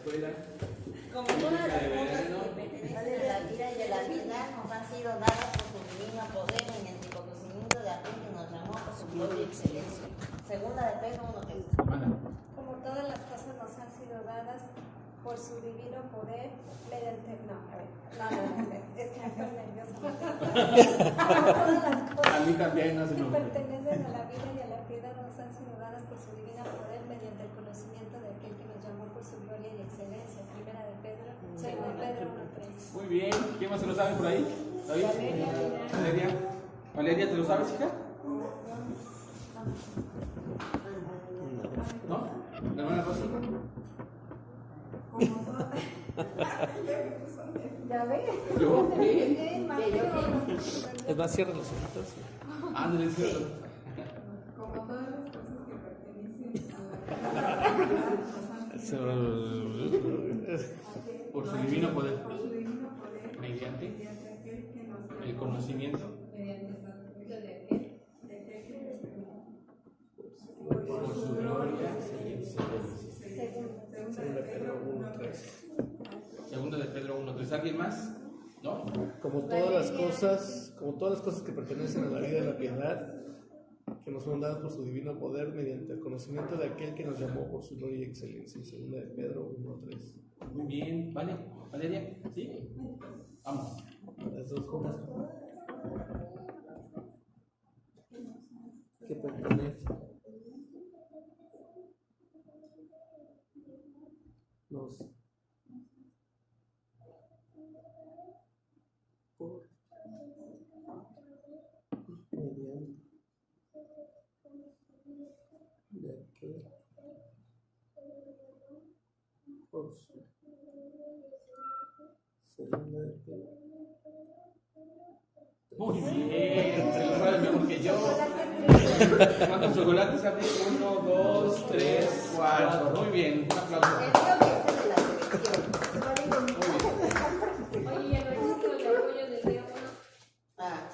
escuela. Como todas las cosas que pertenecen a la vida y a la piedad nos han sido dadas por su divino poder mediante el conocimiento de aquel que nos llamó por su gloria y excelencia. Segunda de Pedro 1:3. Como todas las cosas nos han sido dadas por su divino poder mediante... es que me estoy nerviosa. Como todas las cosas A mí también no se que me pertenecen a la vida y a la piedad nos han sido dadas por su divino poder mediante el conocimiento de aquel que nos llamó por su gloria y excelencia. Primera de Pedro, segunda de Pedro 1:3. Muy bien. ¿Quién más se lo sabe por ahí? ¿David? Valeria. Valeria, ¿te lo sabes, hija? ¿No? ¿La hermana Rosy? ¿Ya ves? ¿Yo? Es más, cierra los ojitos. Ándale, es cierto. Como todas las cosas que pertenecen a la Por su divino poder. por su divino poder, Mediante aquel que nos el conocimiento. mediante el conocimiento de aquel que nos llamó. Por su gloria y excelencia. Segunda de Pedro 1:3. Segunda de Pedro 1:3. ¿Alguien más? ¿No? Como todas las cosas que pertenecen a la vida y la piedad, que nos son dadas por su divino poder mediante el conocimiento de aquel que nos llamó por su gloria y excelencia. Segunda de Pedro 1:3. Muy bien. ¿Vale? ¿Valeria? ¿Sí? Vamos. Las dos cosas que pertenecen. Los por mediante de aquel por su segunda de Pedro. Muy bien. Se lo sabe mejor que yo. ¿Cuántos chocolates abre? 1, 2, 3, 4. Muy bien. Un aplauso. El mío que es de la selección. Oye, y el versículo de apoyo del día 1. Ah,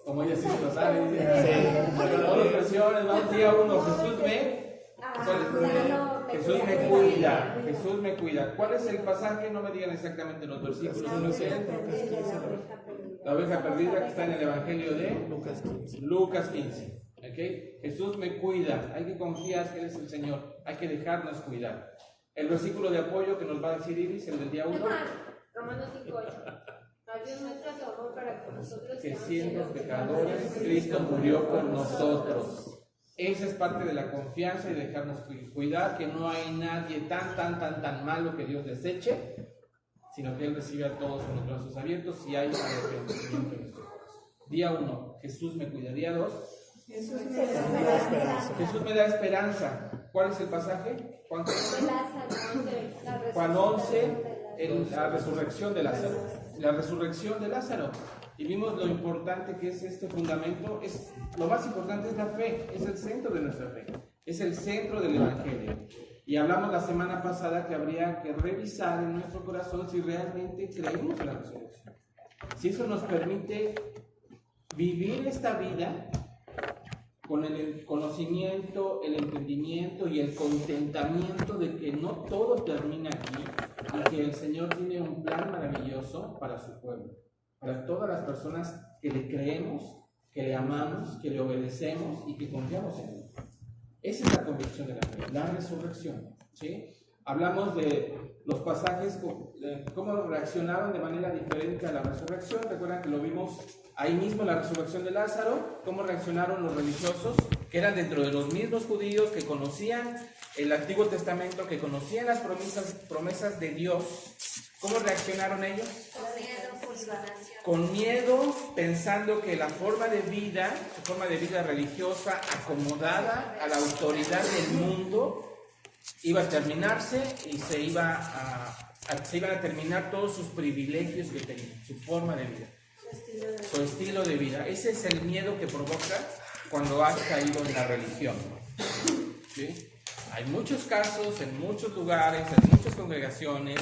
Como ella sí se lo sabe. Dice. Sí. Todas versiones. Vamos, día 1. Jesús me. ¿Cuál es? Jesús me cuida. Jesús me cuida. ¿Cuál es el pasaje? No me digan exactamente los versículos. No sé. La oveja perdida que está en el Evangelio de Lucas 15. Lucas 15. ¿Okay? Jesús me cuida. Hay que confiar que Él es el Señor. Hay que dejarnos cuidar. El versículo de apoyo que nos va a decir Iris, el del día 1. Romanos 5:8. A Dios muestra su amor para con nosotros. Que siendo pecadores, Cristo murió por nosotros. Esa es parte de la confianza y dejarnos cuidar, que no hay nadie tan malo que Dios deseche, sino que Él recibe a todos con los brazos abiertos y hay arrepentimiento en nuestro corazón. Día 1, Jesús me cuida. Día 2, Jesús Jesús me da esperanza. ¿Cuál es el pasaje? Juan 11, la resurrección de Lázaro. La resurrección de Lázaro. Y vimos lo importante que es este fundamento. Lo más importante es la fe. Es el centro de nuestra fe. Es el centro del Evangelio. Y hablamos la semana pasada que habría que revisar en nuestro corazón si realmente creemos en la resurrección. Si eso nos permite vivir esta vida con el conocimiento, el entendimiento y el contentamiento de que no todo termina aquí y que el Señor tiene un plan maravilloso para su pueblo, para todas las personas que le creemos, que le amamos, que le obedecemos y que confiamos en Él. Esa es la convicción de la fe, la resurrección, ¿sí? Hablamos de los pasajes, cómo reaccionaron de manera diferente a la resurrección. Recuerdan que lo vimos ahí mismo, la resurrección de Lázaro, cómo reaccionaron los religiosos, que eran dentro de los mismos judíos, que conocían el Antiguo Testamento, que conocían las promesas de Dios. ¿Cómo reaccionaron ellos? Con miedo, pensando que la forma de vida, su forma de vida religiosa, acomodada a la autoridad del mundo, iba a terminarse y se iban a terminar todos sus privilegios que tenían, su forma de vida, su estilo de vida. Ese es el miedo que provoca cuando has caído en la religión, ¿sí? Hay muchos casos en muchos lugares, en muchas congregaciones,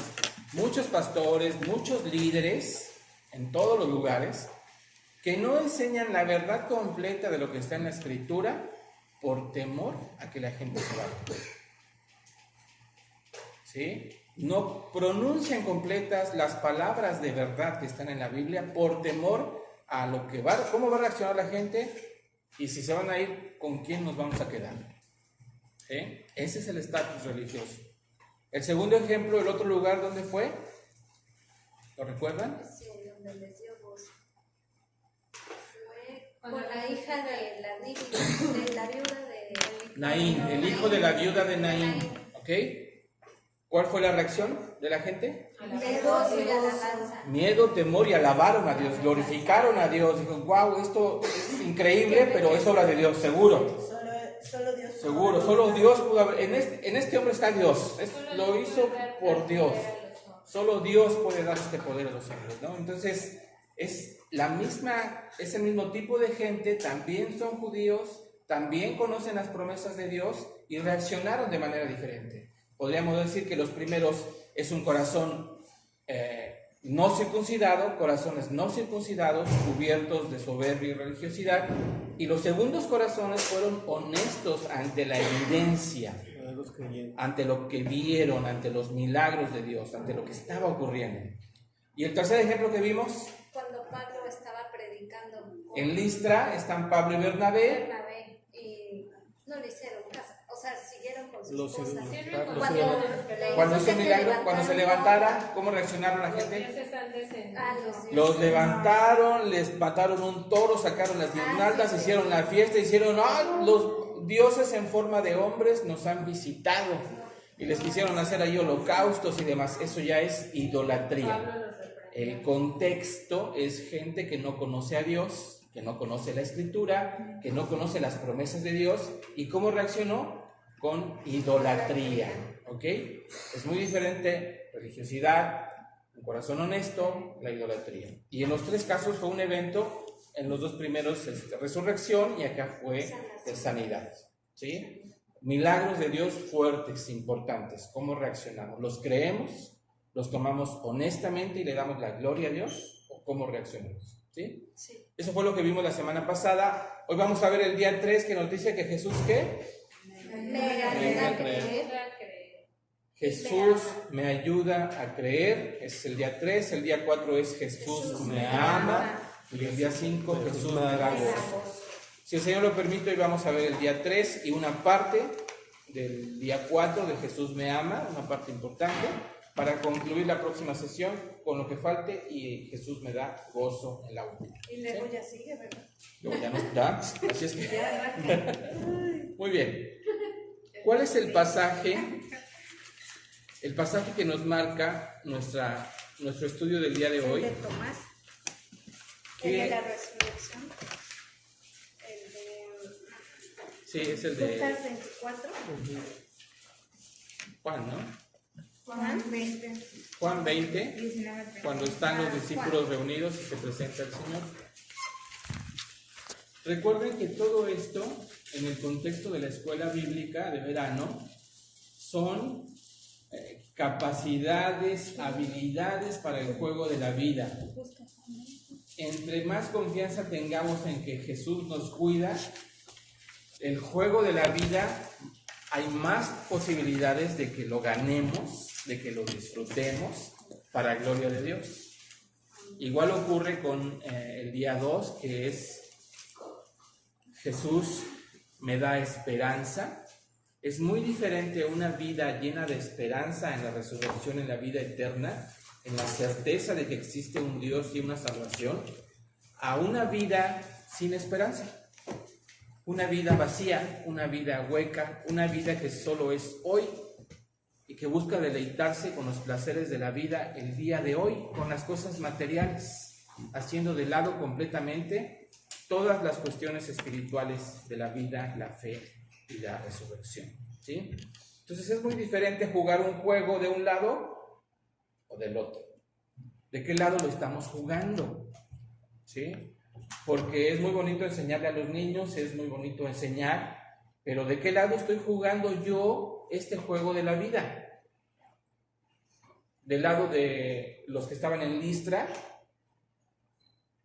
muchos pastores, muchos líderes en todos los lugares que no enseñan la verdad completa de lo que está en la Escritura por temor a que la gente se vaya. ¿sí? No pronuncian completas las palabras de verdad que están en la Biblia por temor a lo que cómo va a reaccionar la gente y si se van a ir, con quién nos vamos a quedar. ¿Sí? Ese es el estatus religioso. El segundo ejemplo, el otro lugar, ¿dónde fue? ¿Lo recuerdan? Sí, donde les dio voz. Fue con la hija de la viuda de Naín, el hijo de la viuda de Naín. ¿Ok? ¿Cuál fue la reacción de la gente? Miedo y alabanza. Miedo, temor y alabaron a Dios, glorificaron a Dios. Dijeron, wow, esto es increíble, pero es obra de Dios, seguro. Solo Dios. Seguro, solo Dios pudo haber. En este hombre está Dios, lo hizo por Dios. Solo Dios puede dar este poder a los hombres, ¿no? Entonces, es el mismo tipo de gente, también son judíos, también conocen las promesas de Dios y reaccionaron de manera diferente. Podríamos decir que los primeros es un corazón no circuncidado, corazones no circuncidados, cubiertos de soberbia y religiosidad, y los segundos corazones fueron honestos ante la evidencia, ante lo que vieron, ante los milagros de Dios, ante lo que estaba ocurriendo. Y el tercer ejemplo que vimos, Cuando Pablo estaba predicando en Listra están Pablo y Bernabé, y no le hicieron caso, o sea, siguieron con sus Los cosas. cuando hizo un milagro, cuando se levantara, ¿cómo reaccionaron la gente? Los levantaron, les mataron un toro, sacaron las guirnaldas, hicieron la fiesta, los dioses en forma de hombres nos han visitado y les quisieron hacer ahí holocaustos y demás. Eso ya es idolatría. El contexto es gente que no conoce a Dios, que no conoce la Escritura, que no conoce las promesas de Dios. ¿Y cómo reaccionó? Con idolatría, ¿ok? Es muy diferente religiosidad, un corazón honesto, la idolatría. Y en los tres casos fue un evento, en los dos primeros resurrección y acá fue de sanidad, ¿sí? Milagros de Dios fuertes, importantes. ¿Cómo reaccionamos? ¿Los creemos? ¿Los tomamos honestamente y le damos la gloria a Dios? ¿O cómo reaccionamos? ¿Sí? Sí. Eso fue lo que vimos la semana pasada. Hoy vamos a ver el día 3 que nos dice que Jesús, ¿qué? Me ayuda a creer. Jesús me ayuda a creer. Es el día 3. El día 4 es Jesús me ama. Y el día 5 Jesús me da gozo. Si el Señor lo permite, hoy vamos a ver el día 3 y una parte del día 4 de Jesús me ama, una parte importante, para concluir la próxima sesión con lo que falte y Jesús me da gozo en la última. Y luego ya sigue, ¿verdad? Luego ya no está, así es que... Muy bien. ¿Cuál es el pasaje? El pasaje que nos marca nuestro estudio del día de hoy. El de Tomás, ¿Qué? el de la resurrección, el de Sí, es el de Lucas 24, Juan, ¿no? Juan 20. Juan 20, 19. cuando están los discípulos reunidos y se presenta el Señor. Recuerden que todo esto, en el contexto de la escuela bíblica de verano, son capacidades, habilidades para el juego de la vida. Entre más confianza tengamos en que Jesús nos cuida, el juego de la vida, hay más posibilidades de que lo ganemos, de que lo disfrutemos para gloria de Dios. Igual ocurre con el día 2, que es Jesús me da esperanza. Es muy diferente una vida llena de esperanza en la resurrección, en la vida eterna, en la certeza de que existe un Dios y una salvación, a una vida sin esperanza. Una vida vacía, una vida hueca, una vida que solo es hoy y que busca deleitarse con los placeres de la vida el día de hoy, con las cosas materiales, haciendo de lado completamente todas las cuestiones espirituales de la vida, la fe y la resurrección, ¿sí? Entonces es muy diferente jugar un juego de un lado o del otro. ¿De qué lado lo estamos jugando? ¿Sí? Porque es muy bonito enseñarle a los niños, es muy bonito enseñar, pero ¿de qué lado estoy jugando yo este juego de la vida? ¿Del lado de los que estaban en Listra?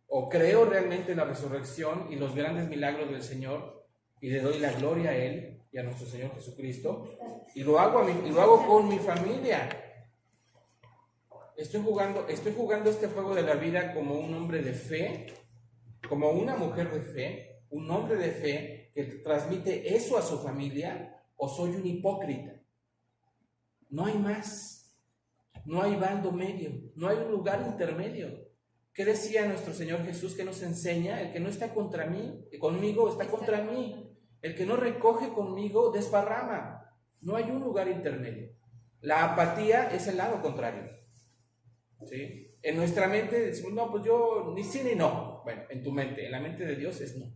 ¿O creo realmente en la resurrección y los grandes milagros del Señor y le doy la gloria a Él y a nuestro Señor Jesucristo, y lo hago con mi familia. Estoy jugando este juego de la vida como un hombre de fe, como una mujer de fe, un hombre de fe que transmite eso a su familia, o soy un hipócrita. No hay más, no hay bando medio, no hay un lugar intermedio. ¿Qué decía nuestro Señor Jesús? ¿Qué nos enseña? El que no está conmigo está contra mí. El que no recoge conmigo desparrama. No hay un lugar intermedio. La apatía es el lado contrario. ¿Sí? En nuestra mente decimos, no, pues yo ni sí ni no. Bueno, en tu mente, en la mente de Dios es no.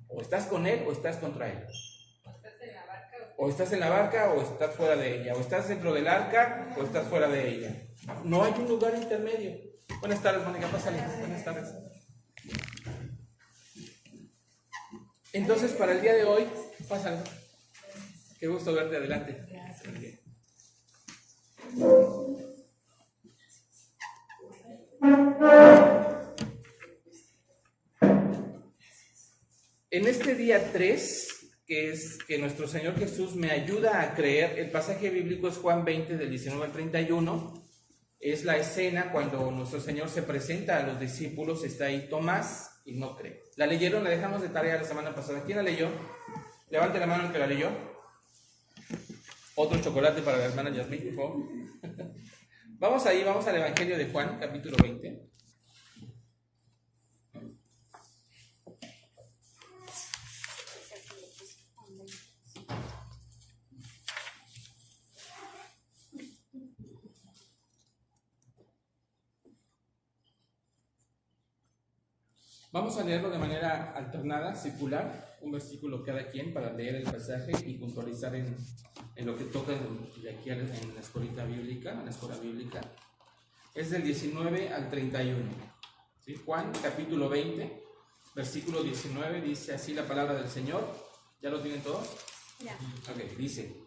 O estás con Él o estás contra Él. O estás en la barca o estás fuera de ella. O estás dentro del arca o estás fuera de ella. No hay un lugar intermedio. Buenas tardes, Mónica, pásale. Buenas tardes. Entonces, para el día de hoy, pásale. Qué gusto verte, adelante. En este día 3, que es que nuestro Señor Jesús me ayuda a creer, el pasaje bíblico es Juan 20, del 19 al 31, es la escena cuando nuestro Señor se presenta a los discípulos, está ahí Tomás y no cree. ¿La leyeron? La dejamos de tarea la semana pasada. ¿Quién la leyó? Levante la mano el que la leyó. Otro chocolate para la hermana Yasmín, por favor. Vamos al Evangelio de Juan, capítulo 20. Vamos a leerlo de manera alternada, circular, un versículo cada quien para leer el pasaje y puntualizar en lo que toca de aquí en la escuela bíblica. Es del 19 al 31. ¿Sí? Juan, capítulo 20, versículo 19, dice así la palabra del Señor. ¿Ya lo tienen todos? Ya. Ok, dice: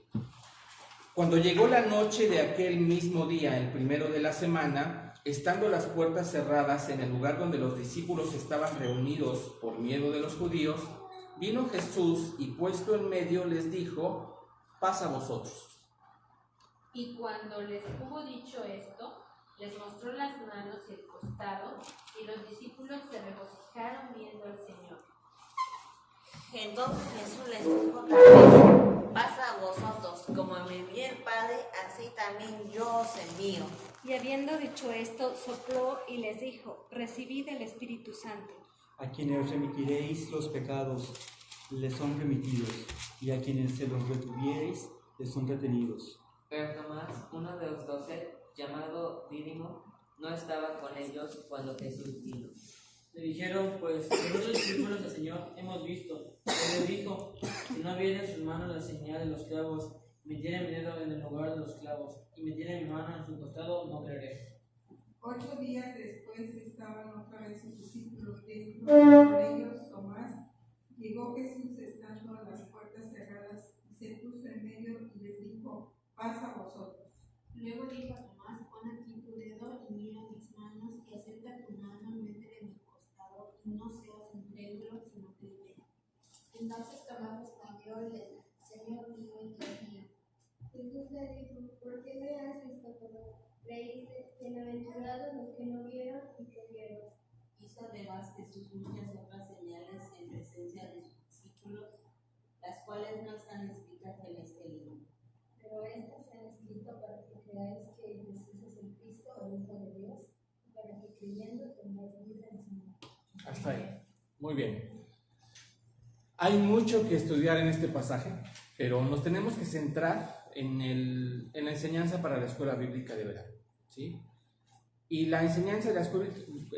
Cuando llegó la noche de aquel mismo día, el primero de la semana, estando las puertas cerradas en el lugar donde los discípulos estaban reunidos por miedo de los judíos, vino Jesús y puesto en medio les dijo: paz a vosotros. Y cuando les hubo dicho esto, les mostró las manos y el costado, y los discípulos se regocijaron viendo al Señor. Entonces Jesús les dijo otra vez: paz a vosotros, como me envió el Padre, así también yo os envío. Y habiendo dicho esto, sopló y les dijo: recibid el Espíritu Santo. A quienes remitiréis los pecados, les son remitidos, y a quienes se los retuviereis, les son retenidos. Pero Tomás, uno de los 12, llamado Dídimo, no estaba con ellos cuando Jesús vino. Le dijeron, pues, los discípulos del Señor hemos visto. Él les dijo: si no viera en sus manos la señal de los clavos, metiera mi dedo en el lugar de los clavos, y metiera mi mano en su costado, no creeré. 8 días después estaban otra vez sus discípulos dentro, por ellos Tomás. Llegó Jesús estando a las puertas cerradas, y se puso en medio y les dijo: paz a vosotros. Luego dijo a Tomás: pon aquí tu dedo y mira mis manos, y acerca tu mano y métele en mi costado, y no seas incrédulo, sino creyente. Entonces Tomás respondió y le dijo: Señor mío y Dios mío. Jesús le dijo: ¿por qué me has visto todo? Creíste. Bienaventurados los que no vieron y creyeron. Hizo además Jesús muchas otras señales en presencia de sus discípulos, las cuales no están escritas en este libro. Pero estas se han escrito para que creáis que Jesús es el Cristo, el Hijo de Dios, y para que creyendo tengáis vida en su nombre. Hasta ahí. Muy bien. Hay mucho que estudiar en este pasaje, pero nos tenemos que centrar en la enseñanza para la escuela bíblica de verano, ¿sí? Y la enseñanza de la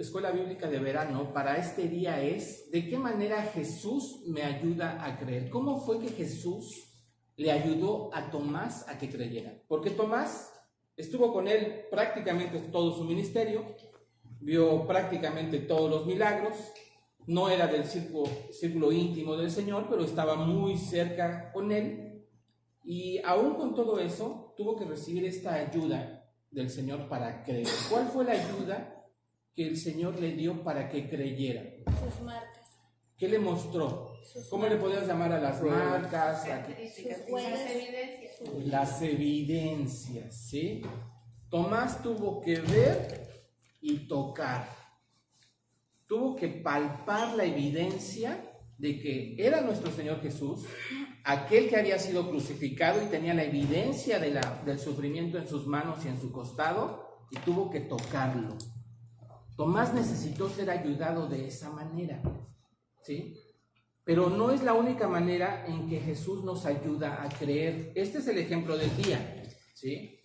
escuela bíblica de verano para este día es: ¿de qué manera Jesús me ayuda a creer? ¿Cómo fue que Jesús le ayudó a Tomás a que creyera? Porque Tomás estuvo con él prácticamente todo su ministerio, vio prácticamente todos los milagros, no era del círculo íntimo del Señor, pero estaba muy cerca con él, y aún con todo eso tuvo que recibir esta ayuda del Señor para creer. ¿Cuál fue la ayuda que el Señor le dio para que creyera? Sus marcas. ¿Qué le mostró? ¿Cómo le podemos llamar a las marcas? Las evidencias, ¿sí? Tomás tuvo que ver y tocar. Tuvo que palpar la evidencia de que era nuestro Señor Jesús, aquel que había sido crucificado y tenía la evidencia del sufrimiento en sus manos y en su costado, y tuvo que tocarlo. Tomás necesitó ser ayudado de esa manera, ¿sí? Pero no es la única manera en que Jesús nos ayuda a creer. Este es el ejemplo del día, ¿sí?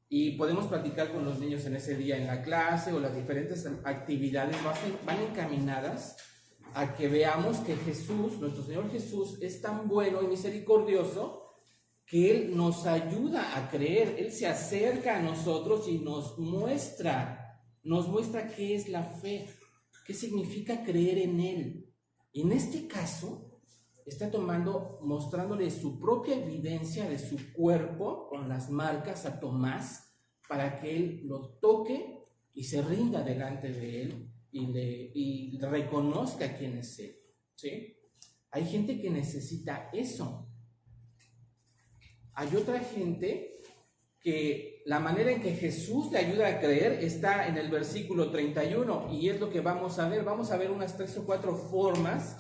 Y podemos platicar con los niños en ese día en la clase, o las diferentes actividades van encaminadas a que veamos que Jesús, nuestro Señor Jesús, es tan bueno y misericordioso que Él nos ayuda a creer. Él se acerca a nosotros y nos muestra qué es la fe, qué significa creer en Él. Y en este caso, está mostrándole su propia evidencia de su cuerpo con las marcas a Tomás para que él lo toque y se rinda delante de él y reconozca quién es él, ¿sí? Hay gente que necesita eso. Hay otra gente que la manera en que Jesús le ayuda a creer está en el versículo 31, y es lo que vamos a ver. Vamos a ver unas 3 o 4 formas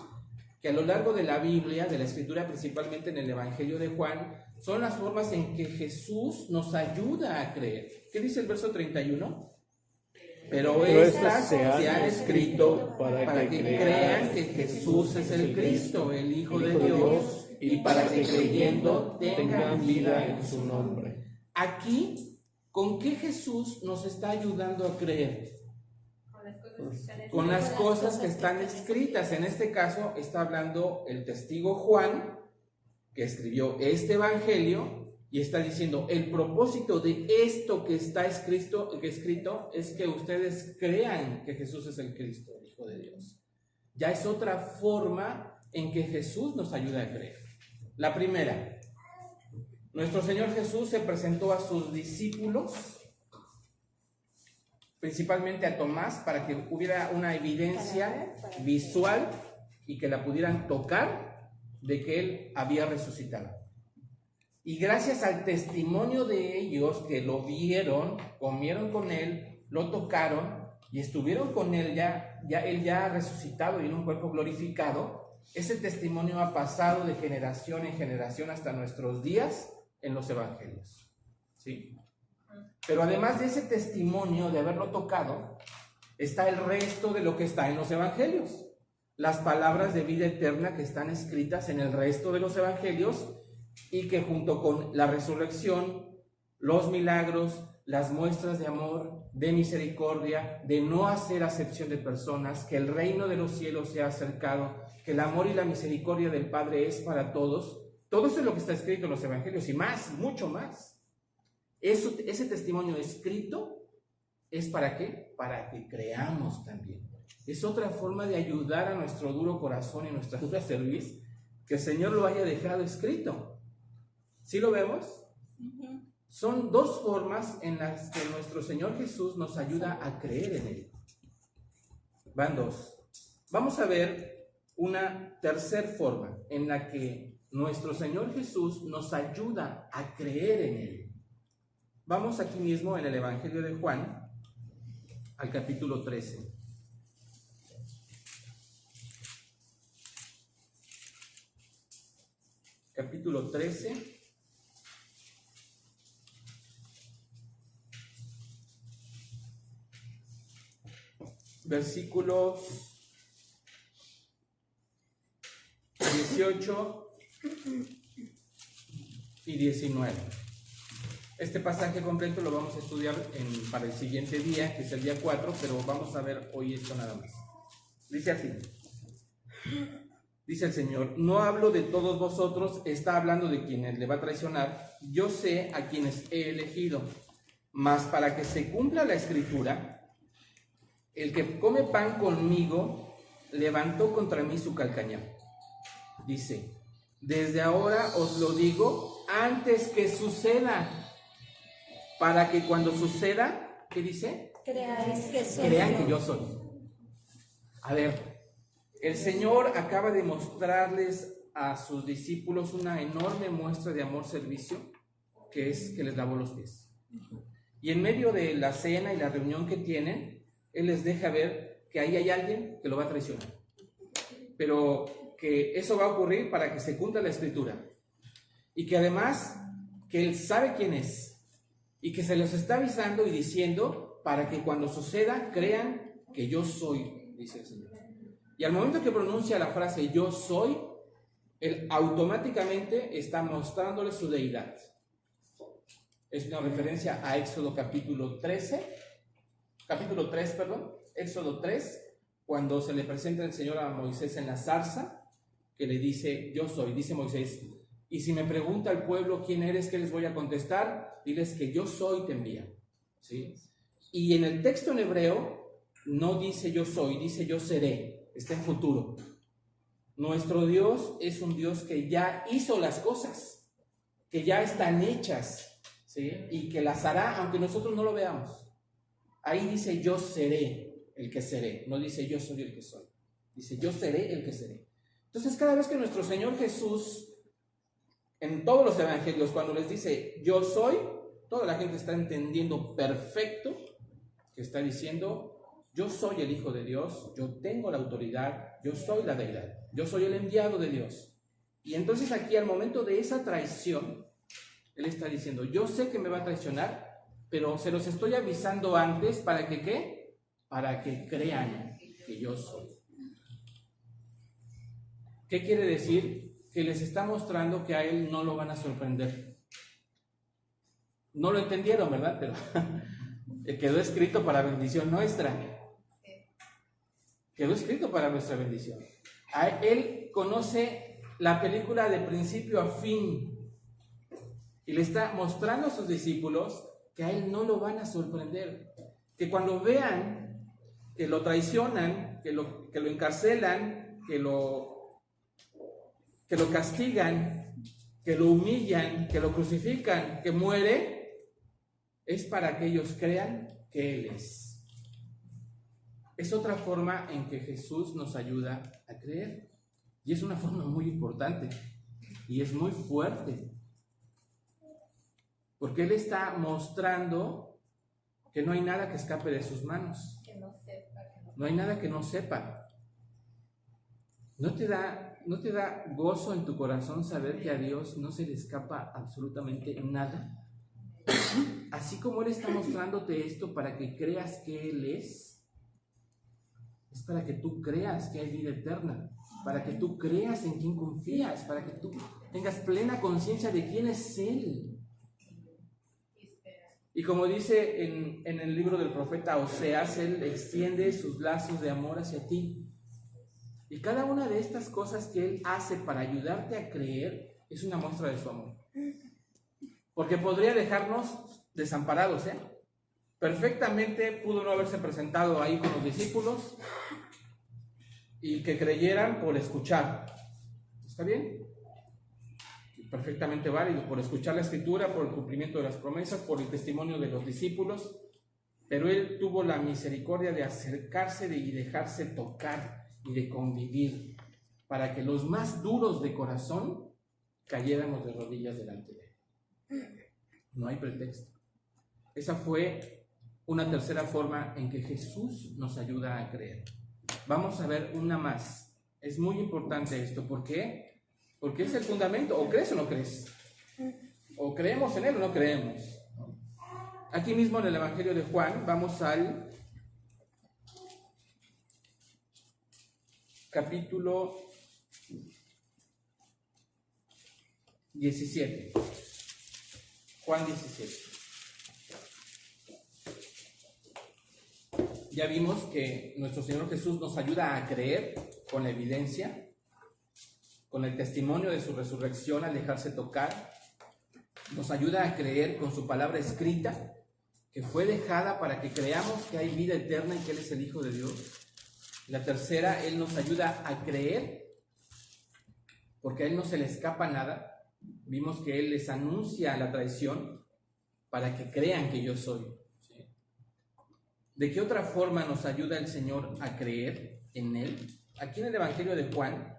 que a lo largo de la Biblia, de la Escritura, principalmente en el Evangelio de Juan, son las formas en que Jesús nos ayuda a creer. ¿Qué dice el verso 31? Pero estas se han escrito para que crean que Jesús es el Cristo, el Hijo de Dios, y para que creyendo tengan vida en su nombre. Aquí, ¿con qué Jesús nos está ayudando a creer? Con las cosas que están escritas. En este caso está hablando el testigo Juan, que escribió este evangelio, y está diciendo: el propósito de esto que está escrito es que ustedes crean que Jesús es el Cristo, el Hijo de Dios. Ya es otra forma en que Jesús nos ayuda a creer. La primera, nuestro Señor Jesús se presentó a sus discípulos, principalmente a Tomás, para que hubiera una evidencia visual y que la pudieran tocar de que Él había resucitado. Y gracias al testimonio de ellos que lo vieron, comieron con Él, lo tocaron y estuvieron con Él Él ya resucitado y en un cuerpo glorificado, ese testimonio ha pasado de generación en generación hasta nuestros días en los evangelios, ¿sí? Pero además de ese testimonio de haberlo tocado, está el resto de lo que está en los evangelios. Las palabras de vida eterna que están escritas en el resto de los evangelios, y que junto con la resurrección, los milagros, las muestras de amor, de misericordia, de no hacer acepción de personas, que el reino de los cielos se ha acercado, que el amor y la misericordia del Padre es para todos. Todo eso es lo que está escrito en los evangelios y más, mucho más. Ese testimonio escrito es ¿para qué? Para que creamos también. Es otra forma de ayudar a nuestro duro corazón y nuestra dura cerviz, que el Señor lo haya dejado escrito. ¿Sí lo vemos? Son 2 formas en las que nuestro Señor Jesús nos ayuda a creer en Él. Van 2. Vamos a ver una tercera forma en la que nuestro Señor Jesús nos ayuda a creer en Él. Vamos aquí mismo en el Evangelio de Juan, al capítulo 13. Capítulo 13. Versículos 18 y 19. Este pasaje completo lo vamos a estudiar para el siguiente día, que es el día 4, pero vamos a ver hoy esto nada más. Dice así: dice el Señor: no hablo de todos vosotros, está hablando de quienes le va a traicionar. Yo sé a quienes he elegido, mas para que se cumpla la escritura, el que come pan conmigo levantó contra mí su calcañar. Dice: desde ahora os lo digo antes que suceda, para que cuando suceda, ¿qué dice? Crean que Crean que yo soy. A ver, El Señor acaba de mostrarles a sus discípulos una enorme muestra de amor-servicio, que es que les lavó los pies. Y en medio de la cena y la reunión que tienen, Él les deja ver que ahí hay alguien que lo va a traicionar. Pero que eso va a ocurrir para que se cumpla la Escritura. Y que además, que Él sabe quién es. Y que se los está avisando y diciendo para que cuando suceda crean que yo soy, dice el Señor. Y al momento que pronuncia la frase yo soy, Él automáticamente está mostrándoles su deidad. Es una referencia a Éxodo capítulo 3, Éxodo 3, cuando se le presenta el Señor a Moisés en la zarza, que le dice, yo soy, dice Moisés, y si me pregunta el pueblo quién eres, ¿qué les voy a contestar? Diles que yo soy, te envía. ¿Sí? Y en el texto en hebreo no dice yo soy, dice yo seré, está en futuro. Nuestro Dios es un Dios que ya hizo las cosas, que ya están hechas, ¿sí? Y que las hará aunque nosotros no lo veamos. Ahí dice yo seré el que seré, no dice yo soy el que soy, dice yo seré el que seré. Entonces cada vez que nuestro Señor Jesús, en todos los evangelios, cuando les dice yo soy, toda la gente está entendiendo perfecto que está diciendo yo soy el Hijo de Dios, yo tengo la autoridad, yo soy la deidad, yo soy el enviado de Dios. Y entonces aquí al momento de esa traición, Él está diciendo, yo sé que me va a traicionar, pero se los estoy avisando antes para que ¿qué? Para que crean que yo soy. ¿Qué quiere decir? Que les está mostrando que a Él no lo van a sorprender. No lo entendieron, ¿verdad? Pero quedó escrito para bendición nuestra. Quedó escrito para nuestra bendición. Él conoce la película de principio a fin y le está mostrando a sus discípulos que a Él no lo van a sorprender. Que cuando vean que lo traicionan, que lo encarcelan, que lo castigan, que lo humillan, que lo crucifican, que muere, es para que ellos crean que Él es. Es otra forma en que Jesús nos ayuda a creer. Y es una forma muy importante. Y es muy fuerte. Porque Él está mostrando que no hay nada que escape de sus manos. No hay nada que no sepa. ¿No te da gozo en tu corazón saber que a Dios no se le escapa absolutamente nada? Así como Él está mostrándote esto para que creas que Él es para que tú creas que hay vida eterna, para que tú creas en quién confías, para que tú tengas plena conciencia de quién es Él. Y como dice en el libro del profeta Oseas, Él extiende sus lazos de amor hacia ti. Y cada una de estas cosas que Él hace para ayudarte a creer es una muestra de su amor. Porque podría dejarnos desamparados, ¿eh? Perfectamente pudo no haberse presentado ahí con los discípulos y que creyeran por escuchar. ¿Está bien? Perfectamente válido, por escuchar la Escritura, por el cumplimiento de las promesas, por el testimonio de los discípulos. Pero Él tuvo la misericordia de acercarse y dejarse tocar y de convivir para que los más duros de corazón cayéramos de rodillas delante de Él. No hay pretexto. Esa fue una tercera forma en que Jesús nos ayuda a creer. Vamos a ver una más. Es muy importante esto. ¿Por qué? Porque es el fundamento. O crees o no crees. O creemos en Él o no creemos. Aquí mismo en el Evangelio de Juan, vamos al capítulo 17. Juan 17. Ya vimos que nuestro Señor Jesús nos ayuda a creer con la evidencia, con el testimonio de su resurrección al dejarse tocar. Nos ayuda a creer con su palabra escrita, que fue dejada para que creamos que hay vida eterna y que Él es el Hijo de Dios. La tercera, Él nos ayuda a creer, porque a Él no se le escapa nada. Vimos que Él les anuncia la traición para que crean que yo soy. ¿Sí? ¿De qué otra forma nos ayuda el Señor a creer en Él? aquí en el Evangelio de Juan,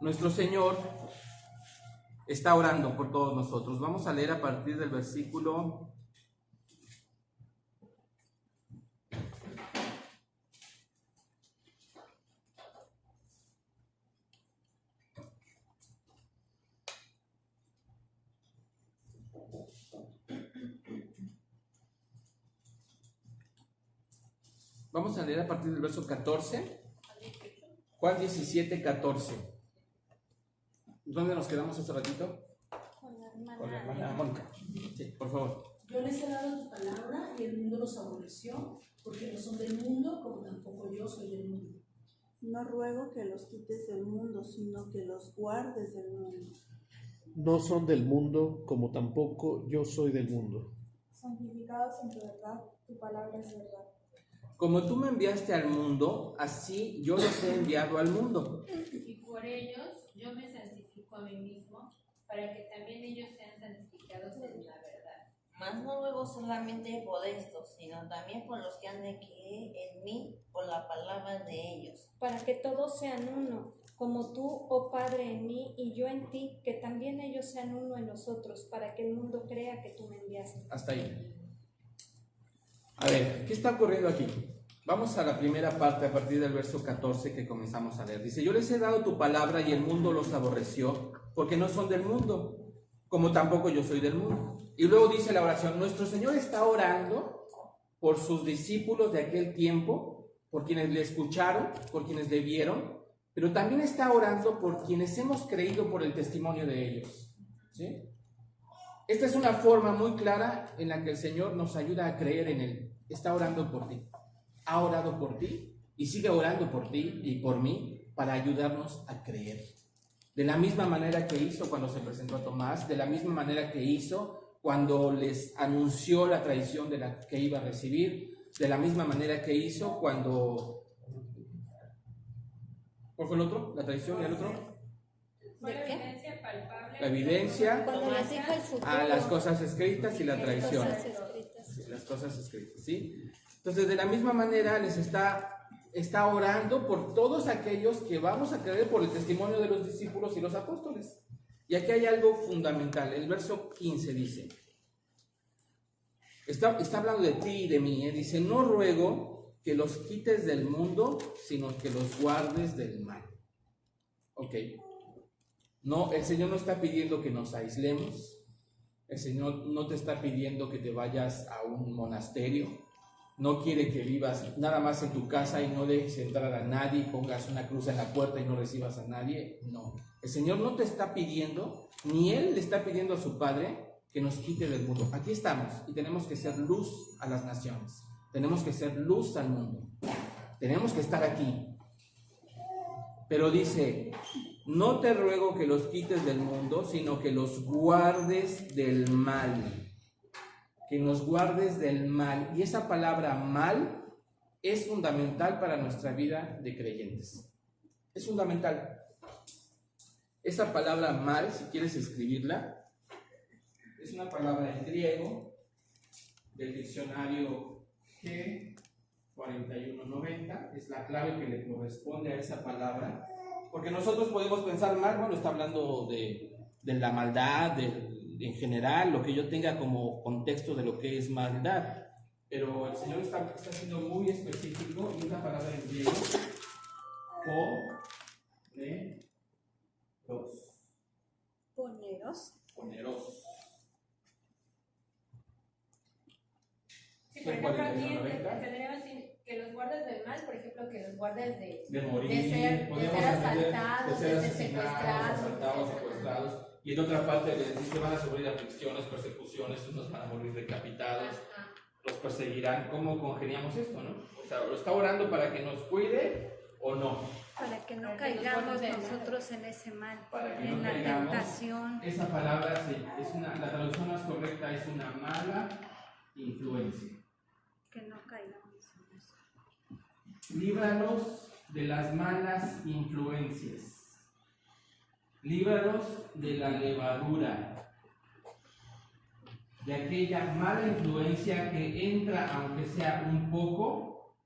nuestro Señor está orando por todos nosotros. Vamos a leer a partir del versículo 14. Juan 17, 14. ¿Dónde nos quedamos hace ratito? Con la hermana. Con la hermana Mónica. Sí, por favor. Yo les he dado tu palabra y el mundo los aborreció, porque no son del mundo, como tampoco yo soy del mundo. No ruego que los quites del mundo, sino que los guardes del mundo. No son del mundo, como tampoco yo soy del mundo. Santificados en tu verdad, tu palabra es verdad. Como tú me enviaste al mundo, así yo los he enviado al mundo. Y por ellos yo me santifico a mí mismo, para que también ellos sean santificados en la verdad. Mas no luego solamente por estos, sino también por los que han de creer en mí por la palabra de ellos. Para que todos sean uno, como tú, oh Padre, en mí y yo en ti, que también ellos sean uno en nosotros, para que el mundo crea que tú me enviaste. Hasta ahí. A ver, ¿qué está ocurriendo aquí? Vamos a la primera parte a partir del verso 14 que comenzamos a leer. Dice, yo les he dado tu palabra y el mundo los aborreció, porque no son del mundo, como tampoco yo soy del mundo. Y luego dice la oración, nuestro Señor está orando por sus discípulos de aquel tiempo, por quienes le escucharon, por quienes le vieron, pero también está orando por quienes hemos creído por el testimonio de ellos. ¿Sí? Esta es una forma muy clara en la que el Señor nos ayuda a creer en Él. Está orando por ti, ha orado por ti y sigue orando por ti y por mí para ayudarnos a creer. De la misma manera que hizo cuando se presentó a Tomás, de la misma manera que hizo cuando les anunció la traición de la que iba a recibir, de la misma manera que hizo cuando... ¿Cuál fue el otro? ¿La traición y el otro? Fue la evidencia palpable. La evidencia Cuando les dijo el futuro, a las cosas escritas y la traición. cosas escritas. Sí, las cosas escritas, ¿sí? Entonces, de la misma manera les está orando por todos aquellos que vamos a creer por el testimonio de los discípulos y los apóstoles. Y aquí hay algo fundamental. El verso 15 dice, está hablando de ti y de mí, dice, no ruego que los quites del mundo, sino que los guardes del mal. Ok. No, el Señor no está pidiendo que nos aislemos. El Señor no te está pidiendo que te vayas a un monasterio. No quiere que vivas nada más en tu casa y no dejes entrar a nadie, pongas una cruz en la puerta y no recibas a nadie. No. El Señor no te está pidiendo, ni Él le está pidiendo a su Padre que nos quite del mundo. Aquí estamos y tenemos que ser luz a las naciones. Tenemos que ser luz al mundo. Tenemos que estar aquí. Pero dice, no te ruego que los quites del mundo, sino que los guardes del mal. Que nos guardes del mal. Y esa palabra mal es fundamental para nuestra vida de creyentes. Es fundamental. Esa palabra mal, si quieres escribirla, es una palabra en griego del diccionario G4190. Es la clave que le corresponde a esa palabra. Porque nosotros podemos pensar mal, bueno, está hablando de la maldad, en general, lo que yo tenga como contexto de lo que es maldad. Pero el Señor está siendo muy específico y una palabra en griego, poneros. Sí, por ejemplo, aquí tendríamos que los guardes del mal, por ejemplo, que los guardes de morir, de ser asaltados, de ser secuestrados. Y en otra parte les dice, van a sufrir aflicciones, persecuciones, unos van a morir decapitados, los perseguirán. ¿Cómo congeniamos esto, no? O sea, ¿lo está orando para que nos cuide o no? Para que no caigamos nosotros en ese mal, Para que en no la caigamos. tentación. Esa palabra, la traducción más correcta es una mala influencia. Que no caigamos en eso. Líbralos de las malas influencias. Líbralos de la levadura, de aquella mala influencia que entra, aunque sea un poco,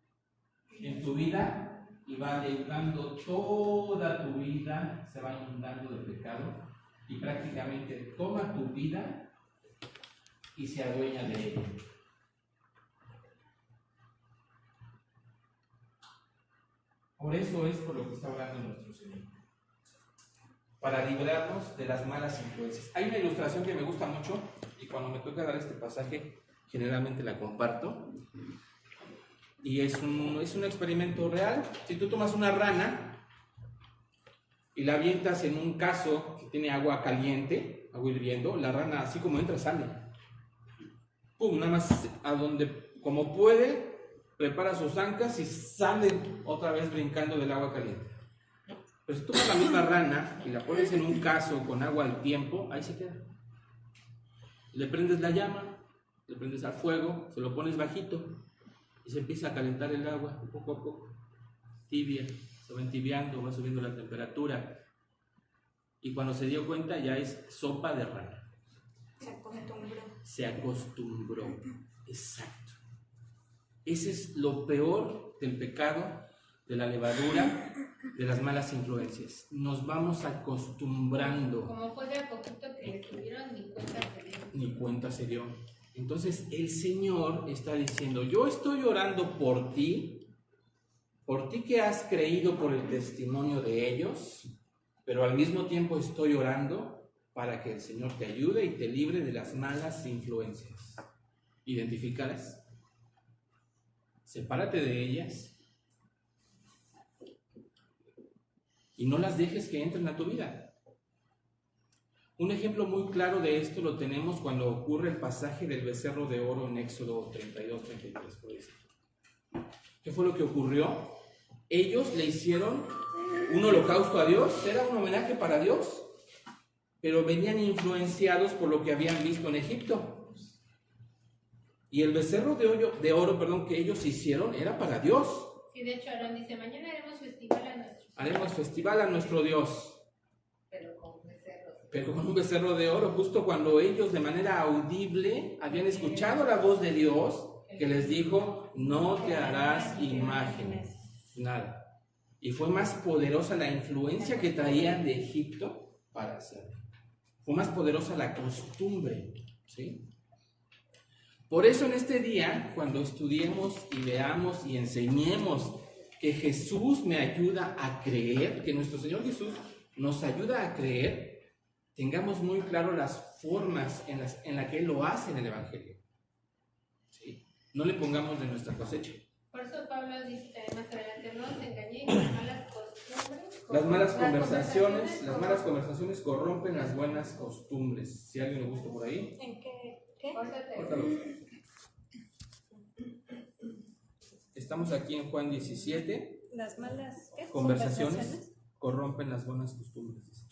en tu vida y va endeudando toda tu vida, se va inundando de pecado y prácticamente toma tu vida y se adueña de ella. Por eso es por lo que está hablando nuestro Señor, para librarnos de las malas influencias. Hay una ilustración que me gusta mucho y cuando me toca dar este pasaje generalmente la comparto, y es un experimento real. Si tú tomas una rana y la avientas en un caso que tiene agua caliente, agua hirviendo, la rana así como entra sale, pum, nada más a donde como puede prepara sus ancas y sale otra vez brincando del agua caliente. Pero si tomas la misma rana y la pones en un caso con agua al tiempo, ahí se queda. Le prendes la llama, le prendes al fuego, se lo pones bajito y se empieza a calentar el agua poco a poco, tibia, se va entibiando, va subiendo la temperatura y cuando se dio cuenta ya es sopa de rana. Se acostumbró, exacto. Ese es lo peor del pecado, de la levadura, de las malas influencias. Nos vamos acostumbrando. Como fue de a poquito que le tuvieron, ni cuenta se dio. Ni cuenta se dio. Entonces el Señor está diciendo, yo estoy orando por ti que has creído por el testimonio de ellos, pero al mismo tiempo estoy orando para que el Señor te ayude y te libre de las malas influencias. Identifícalas. Sepárate de ellas y no las dejes que entren a tu vida. Un ejemplo muy claro de esto lo tenemos cuando ocurre el pasaje del becerro de oro en Éxodo 32-33. Por eso. ¿Qué fue lo que ocurrió? Ellos le hicieron un holocausto a Dios, era un homenaje para Dios, pero venían influenciados por lo que habían visto en Egipto. Y el becerro de oro, que ellos hicieron era para Dios. Sí, de hecho, Aarón dice, mañana haremos festival a nuestro Dios. Haremos festival a nuestro Dios. Pero con becerros. Pero con un becerro de oro, justo cuando ellos de manera audible habían escuchado la voz de Dios que les dijo, no te harás imágenes. Nada. Y fue más poderosa la influencia que traían de Egipto para hacerlo. Fue más poderosa la costumbre, ¿sí? Por eso en este día, cuando estudiemos y veamos y enseñemos que Jesús me ayuda a creer, que nuestro Señor Jesús nos ayuda a creer, tengamos muy claro las formas en las que Él lo hace en el Evangelio. ¿Sí? No le pongamos de nuestra cosecha. Por eso Pablo dice más adelante, no os engañéis, las malas costumbres. Las malas conversaciones corrompen las buenas costumbres. Si alguien lo busca por ahí. ¿En qué? Córtalo. Estamos aquí en Juan 17. Las malas conversaciones corrompen las buenas costumbres.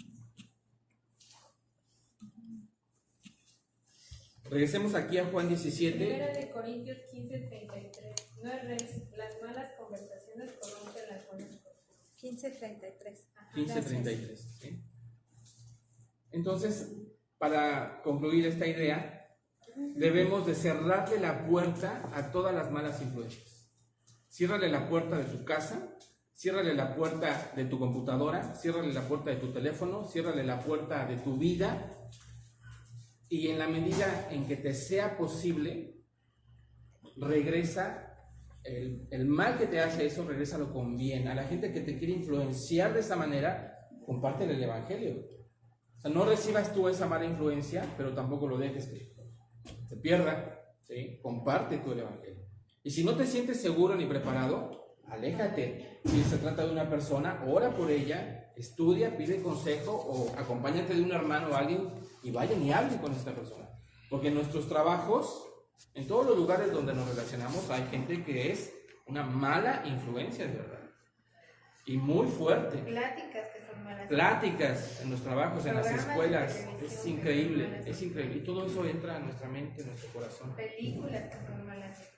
Regresemos aquí a Juan 17. Primera de Corintios 15:33. No erréis, las malas conversaciones corrompen las buenas costumbres. 15:33. 15:33. ¿Sí? Entonces, para concluir esta idea, debemos de cerrarle la puerta a todas las malas influencias. Ciérrale la puerta de tu casa, ciérrale la puerta de tu computadora, ciérrale la puerta de tu teléfono, ciérrale la puerta de tu vida, y en la medida en que te sea posible, regresa el mal que te hace eso, regrésalo con bien. A la gente que te quiere influenciar de esa manera, compártele el Evangelio. O sea, no recibas tú esa mala influencia, pero tampoco lo dejes que se pierda, ¿sí? Comparte tu Evangelio. Y si no te sientes seguro ni preparado, aléjate. Si se trata de una persona, ora por ella, estudia, pide consejo o acompáñate de un hermano o alguien y vayan y hablen con esta persona. Porque en nuestros trabajos, en todos los lugares donde nos relacionamos, hay gente que es una mala influencia, de verdad. Y muy fuerte. Pláticas que son malas. Pláticas en los trabajos, en las escuelas. Es increíble, es increíble. Y todo eso entra en nuestra mente, en nuestro corazón. Películas que son malas influencias.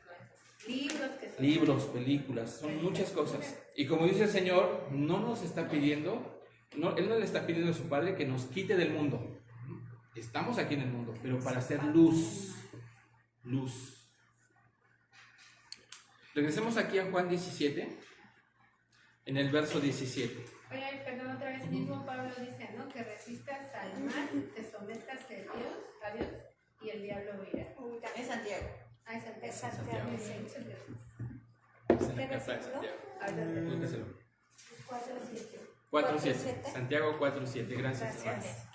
Libros, películas, son muchas cosas. Y como dice el Señor, no nos está pidiendo, Él no le está pidiendo a su Padre que nos quite del mundo. Estamos aquí en el mundo, pero para hacer luz. Regresemos aquí a Juan 17. en el verso 17. Oye, perdón, otra vez mismo Pablo dice, ¿no? Que resistas al mal, te sometas a Dios y el diablo huirá. Es Santiago. Ah, es Santiago. Es Santiago, Muy sí. bien, muchas gracias. Es en la ¿Qué carta de versículo? Santiago. Búsqueselo. 4:7. 4:7. Santiago 4:7. Gracias, hermano. Gracias.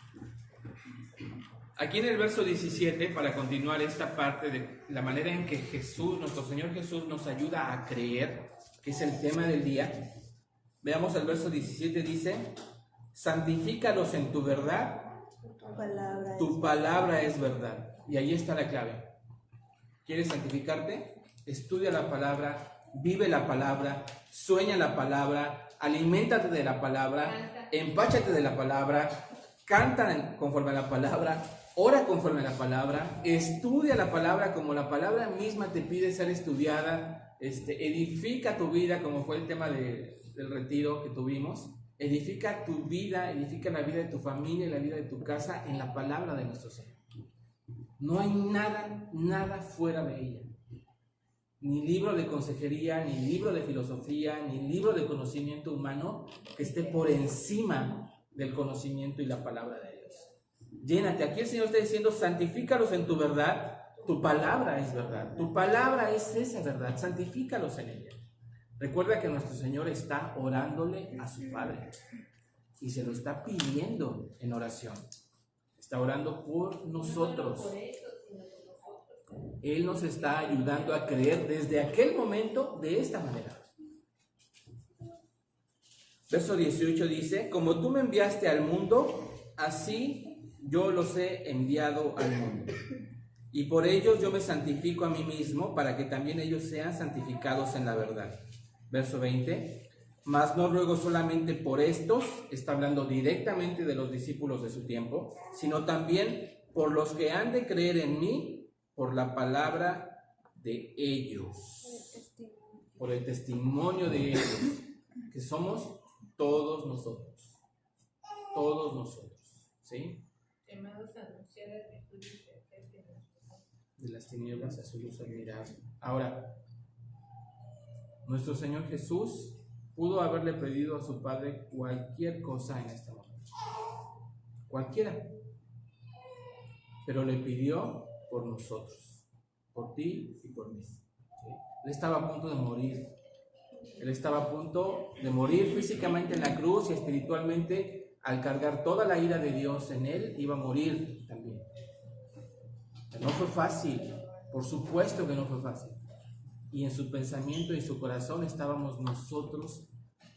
Aquí en el verso 17, para continuar esta parte de la manera en que Jesús, nuestro Señor Jesús, nos ayuda a creer, que es el tema del día, veamos el verso 17, dice, santifícalos en tu verdad, tu palabra es verdad. Y ahí está la clave. ¿Quieres santificarte? Estudia la palabra, vive la palabra, sueña la palabra, aliméntate de la palabra, empáchate de la palabra, canta conforme a la palabra, ora conforme a la palabra, estudia la palabra como la palabra misma te pide ser estudiada, edifica tu vida como fue el tema del retiro que tuvimos, edifica tu vida, edifica la vida de tu familia y la vida de tu casa en la palabra de nuestro Señor. No hay nada fuera de ella. Ni libro de consejería, ni libro de filosofía, ni libro de conocimiento humano que esté por encima del conocimiento y la palabra de Dios. Llénate. Aquí el Señor está diciendo, santifícalos en tu verdad, tu palabra es verdad. Tu palabra es esa verdad, santifícalos en ella. Recuerda que nuestro Señor está orándole a su Padre y se lo está pidiendo en oración. Está orando por nosotros. Él nos está ayudando a creer desde aquel momento de esta manera. Verso 18 dice, como tú me enviaste al mundo, así yo los he enviado al mundo. Y por ellos yo me santifico a mí mismo, para que también ellos sean santificados en la verdad. Verso 20, mas no ruego solamente por estos, está hablando directamente de los discípulos de su tiempo, sino también por los que han de creer en mí, por la palabra de ellos, por el testimonio de ellos, que somos todos nosotros, ¿sí? Llamados a anunciar el virtud De las tinieblas a su luz admirable. Ahora, nuestro Señor Jesús pudo haberle pedido a su Padre cualquier cosa en este momento, cualquiera, pero le pidió por nosotros, por ti y por mí. ¿Sí? Él estaba a punto de morir. Él estaba a punto de morir físicamente en la cruz y espiritualmente, al cargar toda la ira de Dios en él, iba a morir también. No fue fácil, por supuesto que no fue fácil. Y en su pensamiento y su corazón estábamos nosotros,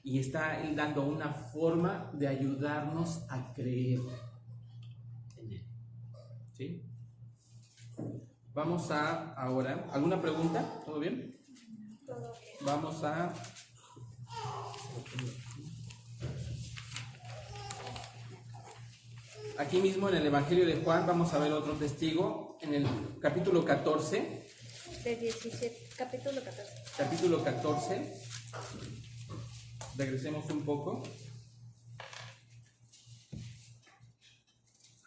y está él dando una forma de ayudarnos a creer en él. ¿Sí? Vamos a ahora, ¿alguna pregunta? ¿Todo bien? Todo bien. Vamos a aquí mismo en el Evangelio de Juan vamos a ver otro testigo en el capítulo 14. De 17, capítulo 14. Capítulo 14. Regresemos un poco.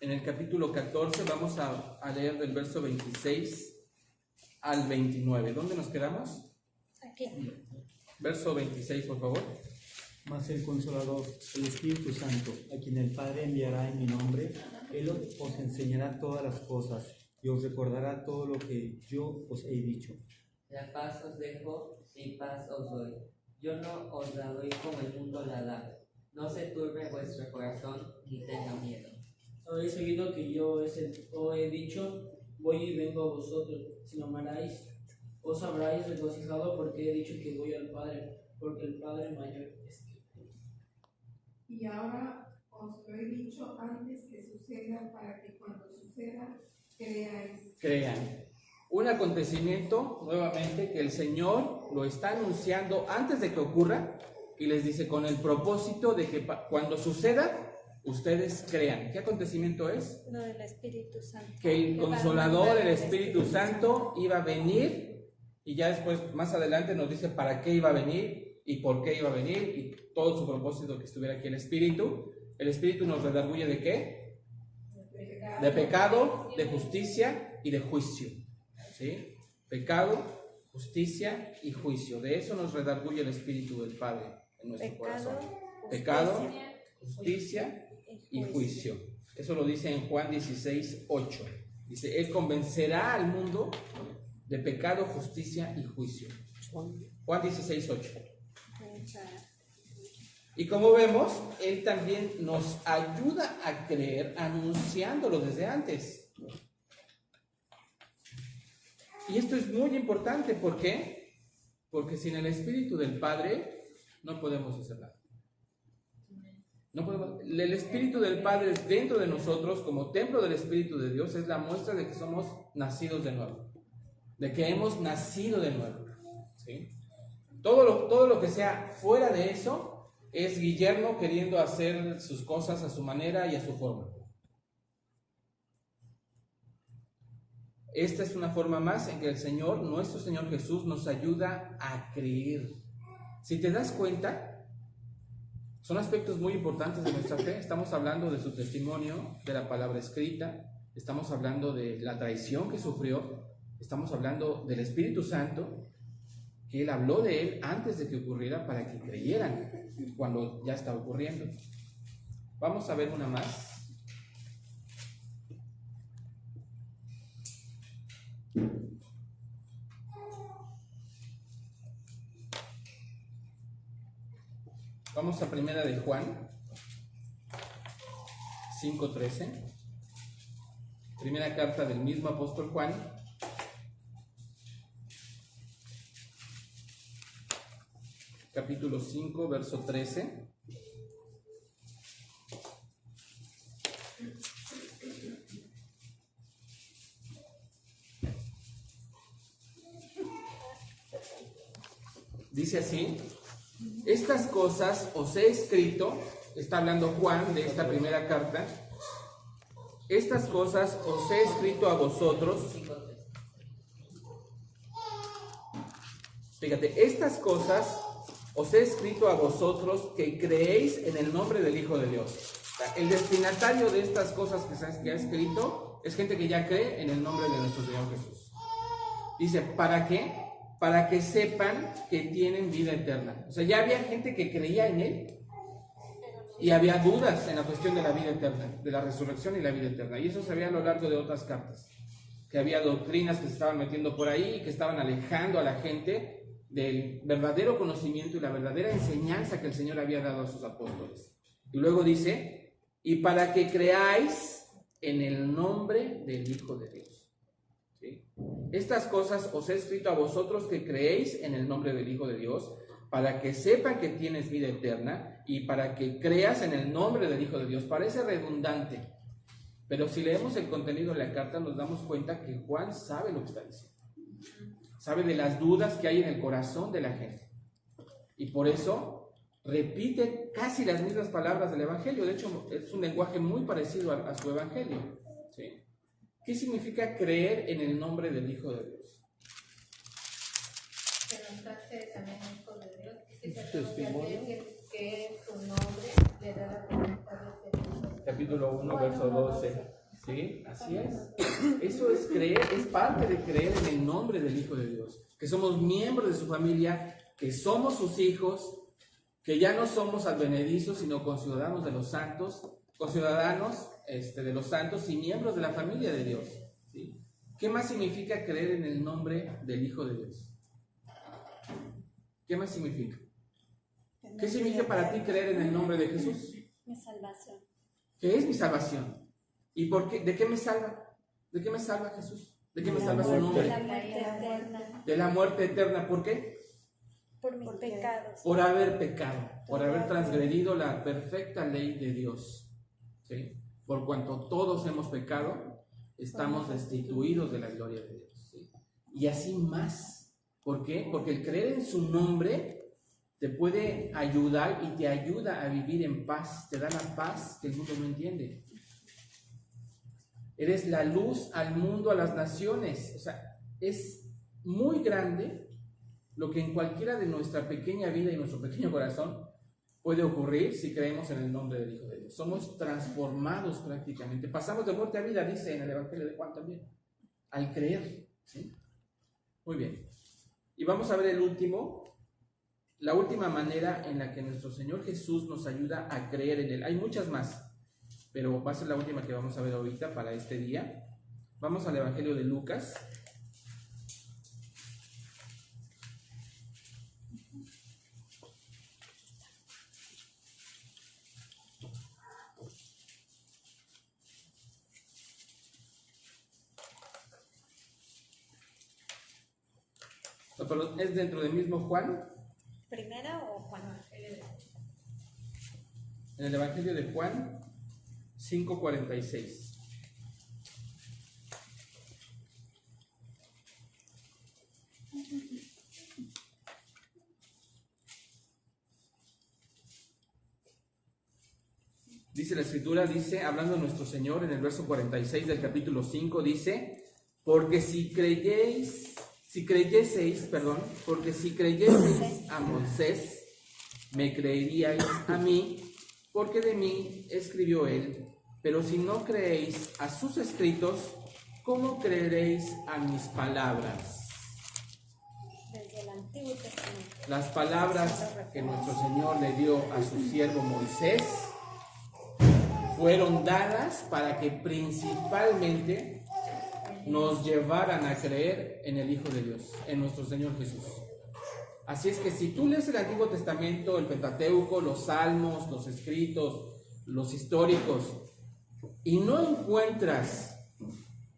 En el capítulo 14 vamos a leer del verso 26 al 29. ¿Dónde nos quedamos? Aquí. Verso 26, por favor. Mas el Consolador, el Espíritu Santo, a quien el Padre enviará en mi nombre, Él os enseñará todas las cosas y os recordará todo lo que yo os he dicho. La paz os dejo, mi paz os doy. Yo no os la doy como el mundo la da. No se turbe vuestro corazón ni tenga miedo. Habéis oído que yo os he dicho, voy y vengo a vosotros. Si no me amáis, os habráis regocijado porque he dicho que voy al Padre, porque el Padre mayor es que yo. Y ahora os lo he dicho antes que suceda, para que cuando suceda creáis. Crean. Un acontecimiento, nuevamente, que el Señor lo está anunciando antes de que ocurra y les dice con el propósito de que cuando suceda, ustedes crean. ¿Qué acontecimiento es? Lo del Espíritu Santo. Que el Consolador, el Espíritu Santo, iba a venir, y ya después, más adelante, nos dice para qué iba a venir y por qué iba a venir y todo su propósito que estuviera aquí el Espíritu. El Espíritu nos redarguye ¿de qué? De pecado, de justicia y de juicio. ¿Sí? Pecado, justicia y juicio. De eso nos redarguye el Espíritu del Padre. en nuestro Pecado, corazón. justicia. Pecado, justicia y juicio. Eso lo dice en Juan 16:8. Dice, Él convencerá al mundo de pecado, justicia y juicio. Juan 16:8. Y como vemos, Él también nos ayuda a creer anunciándolo desde antes. Y esto es muy importante, ¿por qué? Porque sin el Espíritu del Padre no podemos hacer nada. No podemos. El Espíritu del Padre dentro de nosotros, como templo del Espíritu de Dios, es la muestra de que somos nacidos de nuevo, de que hemos nacido de nuevo, ¿sí? Todo lo que sea fuera de eso es Guillermo queriendo hacer sus cosas a su manera y a su forma. Esta es una forma más en que el Señor, nuestro Señor Jesús, nos ayuda a creer. Si te das cuenta, son aspectos muy importantes de nuestra fe. Estamos hablando de su testimonio, de la palabra escrita, estamos hablando de la traición que sufrió, estamos hablando del Espíritu Santo, que Él habló de Él antes de que ocurriera para que creyeran cuando ya está ocurriendo. Vamos a ver una más. Vamos a primera de Juan 5:13. Primera carta del mismo apóstol Juan. Capítulo 5, verso 13. Dice así: estas cosas os he escrito, está hablando Juan de esta primera carta, estas cosas os he escrito a vosotros, fíjate, estas cosas os he escrito a vosotros que creéis en el nombre del Hijo de Dios. El destinatario de estas cosas que ha escrito es gente que ya cree en el nombre de nuestro Señor Jesús. Dice, ¿para qué? Para que sepan que tienen vida eterna. O sea, ya había gente que creía en Él y había dudas en la cuestión de la vida eterna, de la resurrección y la vida eterna. Y eso se veía a lo largo de otras cartas, que había doctrinas que se estaban metiendo por ahí y que estaban alejando a la gente del verdadero conocimiento y la verdadera enseñanza que el Señor había dado a sus apóstoles. Y luego dice, y para que creáis en el nombre del Hijo de Dios. ¿Sí? Estas cosas os he escrito a vosotros que creéis en el nombre del Hijo de Dios, para que sepan que tienes vida eterna y para que creas en el nombre del Hijo de Dios. Parece redundante, pero si leemos el contenido de la carta nos damos cuenta que Juan sabe lo que está diciendo. Sabe de las dudas que hay en el corazón de la gente. Y por eso repite casi las mismas palabras del Evangelio. De hecho, es un lenguaje muy parecido a su Evangelio. ¿Sí? ¿Qué significa creer en el nombre del Hijo de Dios? Que nos hace también hijos de Dios. Testimonio. Que su nombre le da la potestad de ser hijos. Capítulo 1, verso 12. ¿Sí? Así es. Eso es creer, es parte de creer en el nombre del Hijo de Dios. Que somos miembros de su familia, que somos sus hijos, que ya no somos advenedizos, sino conciudadanos de los santos, conciudadanos de los santos y miembros de la familia de Dios. ¿Sí? ¿Qué más significa creer en el nombre del Hijo de Dios? ¿Qué más significa? ¿Qué significa para ti creer en el nombre de Jesús? Mi salvación. ¿Qué es mi salvación? ¿Y por qué? ¿De qué me salva? ¿De qué me salva Jesús? ¿De qué me salva su nombre? De la muerte eterna. De la muerte eterna. ¿Por qué? Por mis pecados. Por haber pecado, por haber transgredido la perfecta ley de Dios. ¿Sí? Por cuanto todos hemos pecado, estamos destituidos de la gloria de Dios. ¿Sí? Y así más. ¿Por qué? Porque el creer en su nombre te puede ayudar y te ayuda a vivir en paz. Te da la paz que el mundo no entiende. Eres la luz al mundo, a las naciones. O sea, es muy grande lo que en cualquiera de nuestra pequeña vida y nuestro pequeño corazón puede ocurrir si creemos en el nombre del Hijo de Dios. Somos transformados prácticamente. Pasamos de muerte a vida, dice en el Evangelio de Juan también, al creer. ¿Sí? Muy bien. Y vamos a ver el último, la última manera en la que nuestro Señor Jesús nos ayuda a creer en Él. Hay muchas más, pero va a ser la última que vamos a ver ahorita para este día. Vamos al Evangelio de Lucas. No, perdón, es dentro del mismo Juan. ¿Primera o Juan? En el Evangelio de Juan 5:46. Dice la Escritura, dice, hablando de nuestro Señor en el verso 46 del capítulo 5, dice, porque si creyeseis a Moisés, me creeríais a mí, porque de mí escribió él. Pero si no creéis a sus escritos, ¿cómo creeréis a mis palabras? Desde el Antiguo Testamento. Las palabras que nuestro Señor le dio a su siervo Moisés fueron dadas para que principalmente nos llevaran a creer en el Hijo de Dios, en nuestro Señor Jesús. Así es que si tú lees el Antiguo Testamento, el Pentateuco, los Salmos, los escritos, los históricos, y no encuentras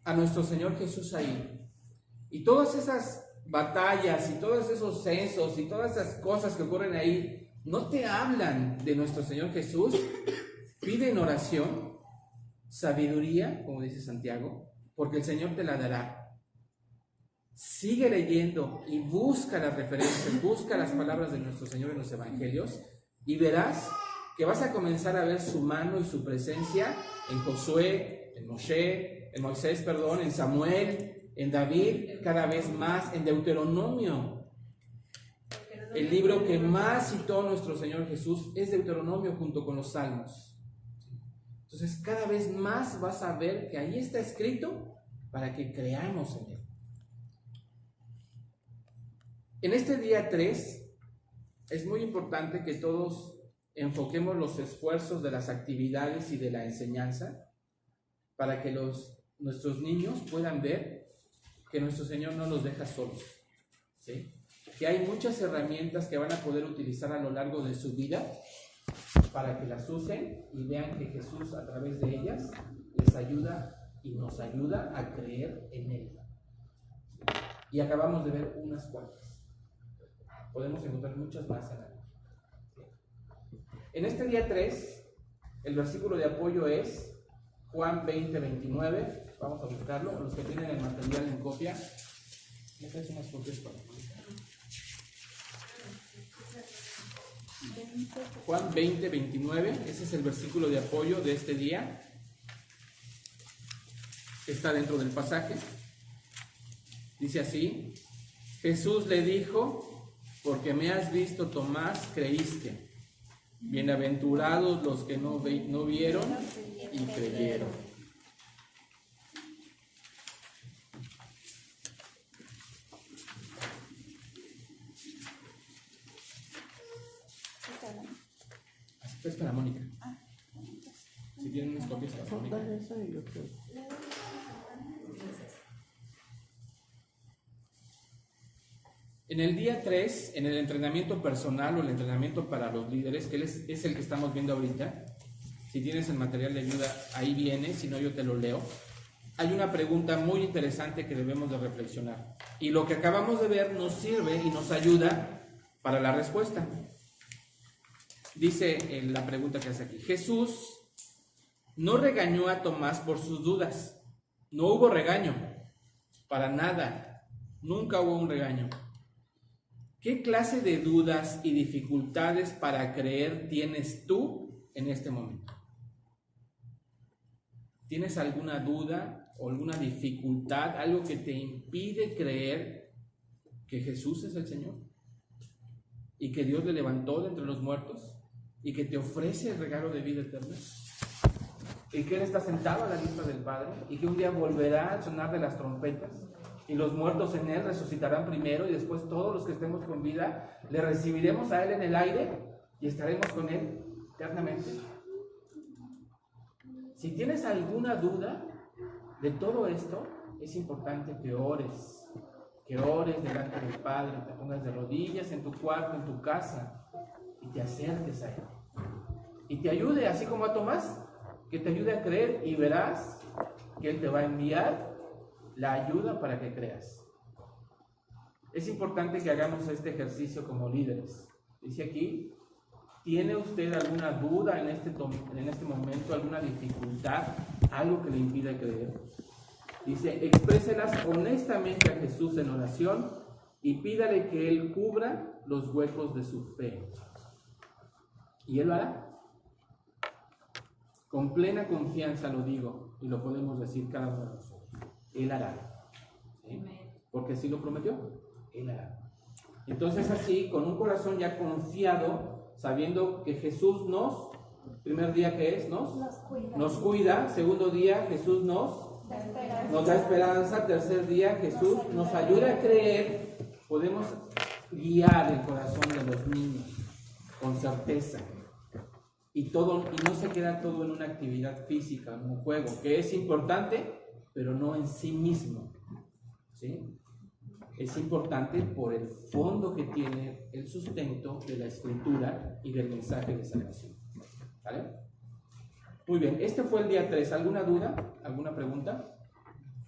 a nuestro Señor Jesús ahí, y todas esas batallas, y todos esos censos, y todas esas cosas que ocurren ahí, no te hablan de nuestro Señor Jesús, pide en oración sabiduría, como dice Santiago, porque el Señor te la dará. Sigue leyendo y busca las referencias, busca las palabras de nuestro Señor en los evangelios y verás que vas a comenzar a ver su mano y su presencia en Josué, en Moisés, en Samuel, en David, cada vez más, en Deuteronomio. El libro que más citó nuestro Señor Jesús es Deuteronomio junto con los Salmos. Entonces cada vez más vas a ver que ahí está escrito para que creamos en Él. En este día 3 es muy importante que todos enfoquemos los esfuerzos de las actividades y de la enseñanza para que nuestros niños puedan ver que nuestro Señor no los deja solos, ¿sí? Que hay muchas herramientas que van a poder utilizar a lo largo de su vida para que las usen y vean que Jesús a través de ellas les ayuda y nos ayuda a creer en Él. Y acabamos de ver unas cuantas. Podemos encontrar muchas más en la Biblia. En este día 3, el versículo de apoyo es Juan 20:29. Vamos a buscarlo. Los que tienen el material en copia, ¿me traes unas copias para Juan 20:29, ese es el versículo de apoyo de este día. Está dentro del pasaje. Dice así: Jesús le dijo, porque me has visto, Tomás, creíste. Bienaventurados los que no vieron y creyeron. Es para Mónica. Si tienen unas copias para Mónica. En el día 3, en el entrenamiento personal o el entrenamiento para los líderes, que es el que estamos viendo ahorita, si tienes el material de ayuda, ahí viene, si no yo te lo leo. Hay una pregunta muy interesante que debemos de reflexionar. Y lo que acabamos de ver nos sirve y nos ayuda para la respuesta. Dice la pregunta que hace aquí: Jesús no regañó a Tomás por sus dudas. No hubo regaño, para nada. Nunca hubo un regaño. ¿Qué clase de dudas y dificultades para creer tienes tú en este momento? ¿Tienes alguna duda o alguna dificultad, algo que te impide creer que Jesús es el Señor? ¿Y que Dios le levantó de entre los muertos? ¿Y que te ofrece el regalo de vida eterna? ¿Y que Él está sentado a la diestra del Padre? ¿Y que un día volverá al sonar de las trompetas? y los muertos en él resucitarán primero, y después todos los que estemos con vida le recibiremos a él en el aire y estaremos con él eternamente. Si tienes alguna duda de todo esto, es importante que ores delante del Padre, te pongas de rodillas en tu cuarto, en tu casa, y te acerques a él. Y te ayude, así como a Tomás, que te ayude a creer, y verás que él te va a enviar la ayuda para que creas. Es importante que hagamos este ejercicio como líderes. Dice aquí, ¿tiene usted alguna duda en este momento, alguna dificultad, algo que le impida creer? Dice, expréselas honestamente a Jesús en oración y pídale que Él cubra los huecos de su fe. Y Él lo hará. Con plena confianza lo digo, y lo podemos decir cada uno de nosotros. Él hará. ¿Sí? Porque así lo prometió. Él hará. Entonces así, con un corazón ya confiado, sabiendo que Jesús primer día que es, nos cuida. Segundo día, Jesús nos da esperanza. Tercer día, Jesús nos ayuda a creer. Podemos guiar el corazón de los niños con certeza. Y no se queda todo en una actividad física, en un juego, que es importante, pero no en sí mismo. ¿Sí? Es importante por el fondo que tiene el sustento de la Escritura y del mensaje de salvación. ¿Vale? Muy bien, este fue el día 3. ¿Alguna duda? ¿Alguna pregunta?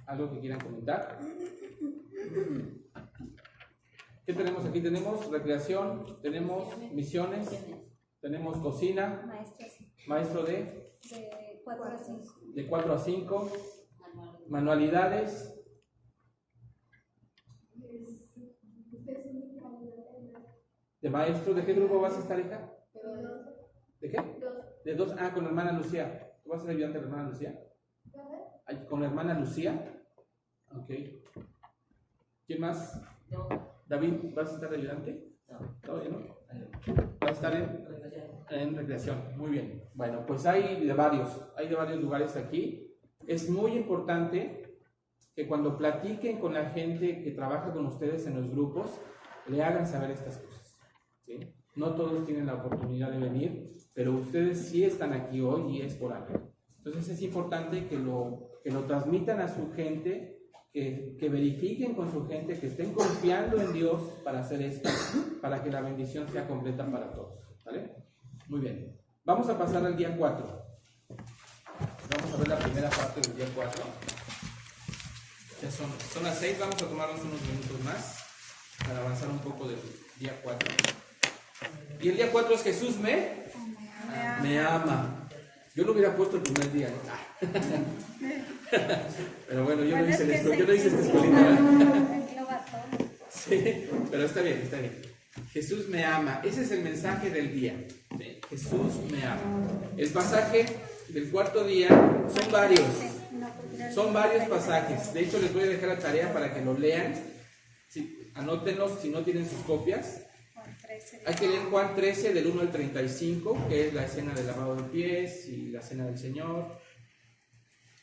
¿Algo que quieran comentar? ¿Qué tenemos aquí? Tenemos recreación, tenemos misiones, tenemos cocina, maestro de 4 a 5. De 4 a 5, manualidades. ¿De maestro? ¿De qué grupo vas a estar, hija? ¿De qué? De 2. Ah, con la hermana Lucía. ¿Tú vas a ser ayudante de la hermana Lucía? ¿Con la hermana Lucía? Ok. ¿Quién más? David, ¿vas a estar de ayudante? ¿Todavía no? ¿Vas a estar en recreación? Muy bien. Bueno, pues hay de varios lugares aquí. Es muy importante que cuando platiquen con la gente que trabaja con ustedes en los grupos, le hagan saber estas cosas. ¿Sí? No todos tienen la oportunidad de venir, pero ustedes sí están aquí hoy y es por algo. Entonces es importante que lo transmitan a su gente, que verifiquen con su gente, que estén confiando en Dios para hacer esto, para que la bendición sea completa para todos. ¿Vale? Muy bien. Vamos a pasar al día 4. Vamos a ver la primera parte del día 4. Ya son las 6, vamos a tomarnos unos minutos más para avanzar un poco del día 4. Y el día 4 es Jesús me ama. Yo lo hubiera puesto el primer día, ¿no? Pero bueno, yo no hice esta escuelita. Sí, pero está bien. Jesús me ama. Ese es el mensaje del día. ¿Sí? Jesús me ama. El pasaje del cuarto día son varios. Son varios pasajes. De hecho, les voy a dejar la tarea para que lo lean. Sí, anótenlos si no tienen sus copias. Hay que leer Juan 13 del 1 al 35, que es la escena del lavado de pies y la cena del Señor,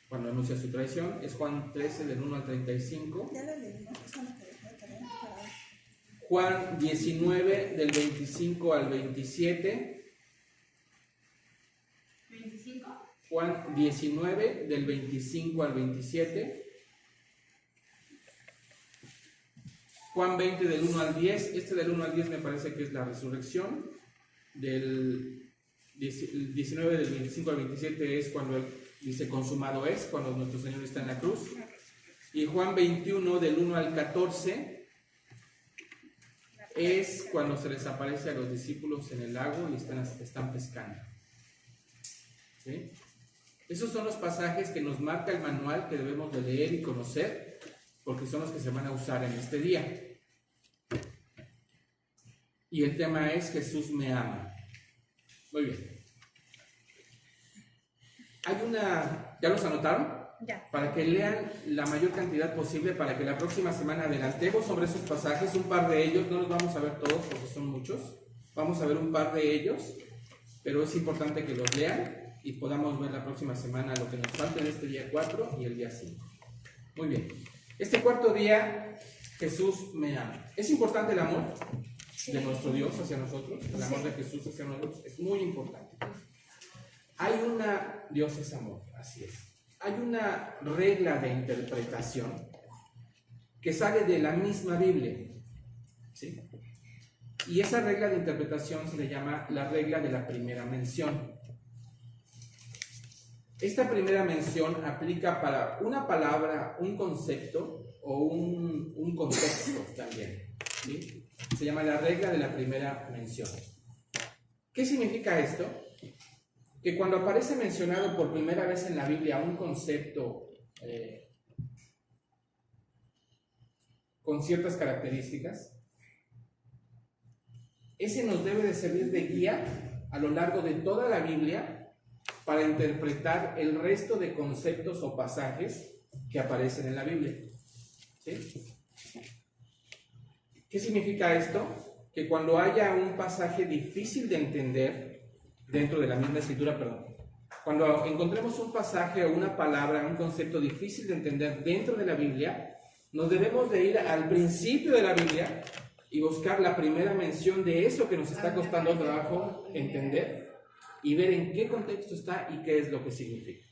cuando anuncia su traición. Es Juan 13 del 1 al 35. Ya lo leímos, eso no te dejó de tener para... Juan 19 del 25 al 27. ¿25? Juan 19 del 25 al 27. Juan 20 del 1 al 10, este del 1 al 10 me parece que es la resurrección. Del 19 del 25 al 27 es cuando él dice consumado es, cuando nuestro Señor está en la cruz. Y Juan 21 del 1 al 14 es cuando se les aparece a los discípulos en el lago y están pescando. ¿Sí? Esos son los pasajes que nos marca el manual que debemos de leer y conocer, porque son los que se van a usar en este día. Y el tema es Jesús me ama. Muy bien. ¿Ya los anotaron? Ya. Para que lean la mayor cantidad posible, para que la próxima semana adelantemos sobre esos pasajes, un par de ellos, no los vamos a ver todos porque son muchos, vamos a ver un par de ellos, pero es importante que los lean y podamos ver la próxima semana lo que nos falta en este día 4 y el día 5. Muy bien. Este cuarto día, Jesús me ama. ¿Es importante el amor de nuestro Dios hacia nosotros? El amor de Jesús hacia nosotros es muy importante. Dios es amor, así es. Hay una regla de interpretación que sale de la misma Biblia, ¿sí? Y esa regla de interpretación se le llama la regla de la primera mención. Esta primera mención aplica para una palabra, un concepto o un contexto también, ¿sí? Se llama la regla de la primera mención. ¿Qué significa esto? Que cuando aparece mencionado por primera vez en la Biblia un concepto con ciertas características, ese nos debe de servir de guía a lo largo de toda la Biblia para interpretar el resto de conceptos o pasajes que aparecen en la Biblia. ¿Sí? ¿Qué significa esto? Que cuando haya un pasaje difícil de entender dentro de la misma escritura, cuando encontremos un pasaje o una palabra, un concepto difícil de entender dentro de la Biblia, nos debemos de ir al principio de la Biblia y buscar la primera mención de eso que nos está costando trabajo entender y ver en qué contexto está y qué es lo que significa.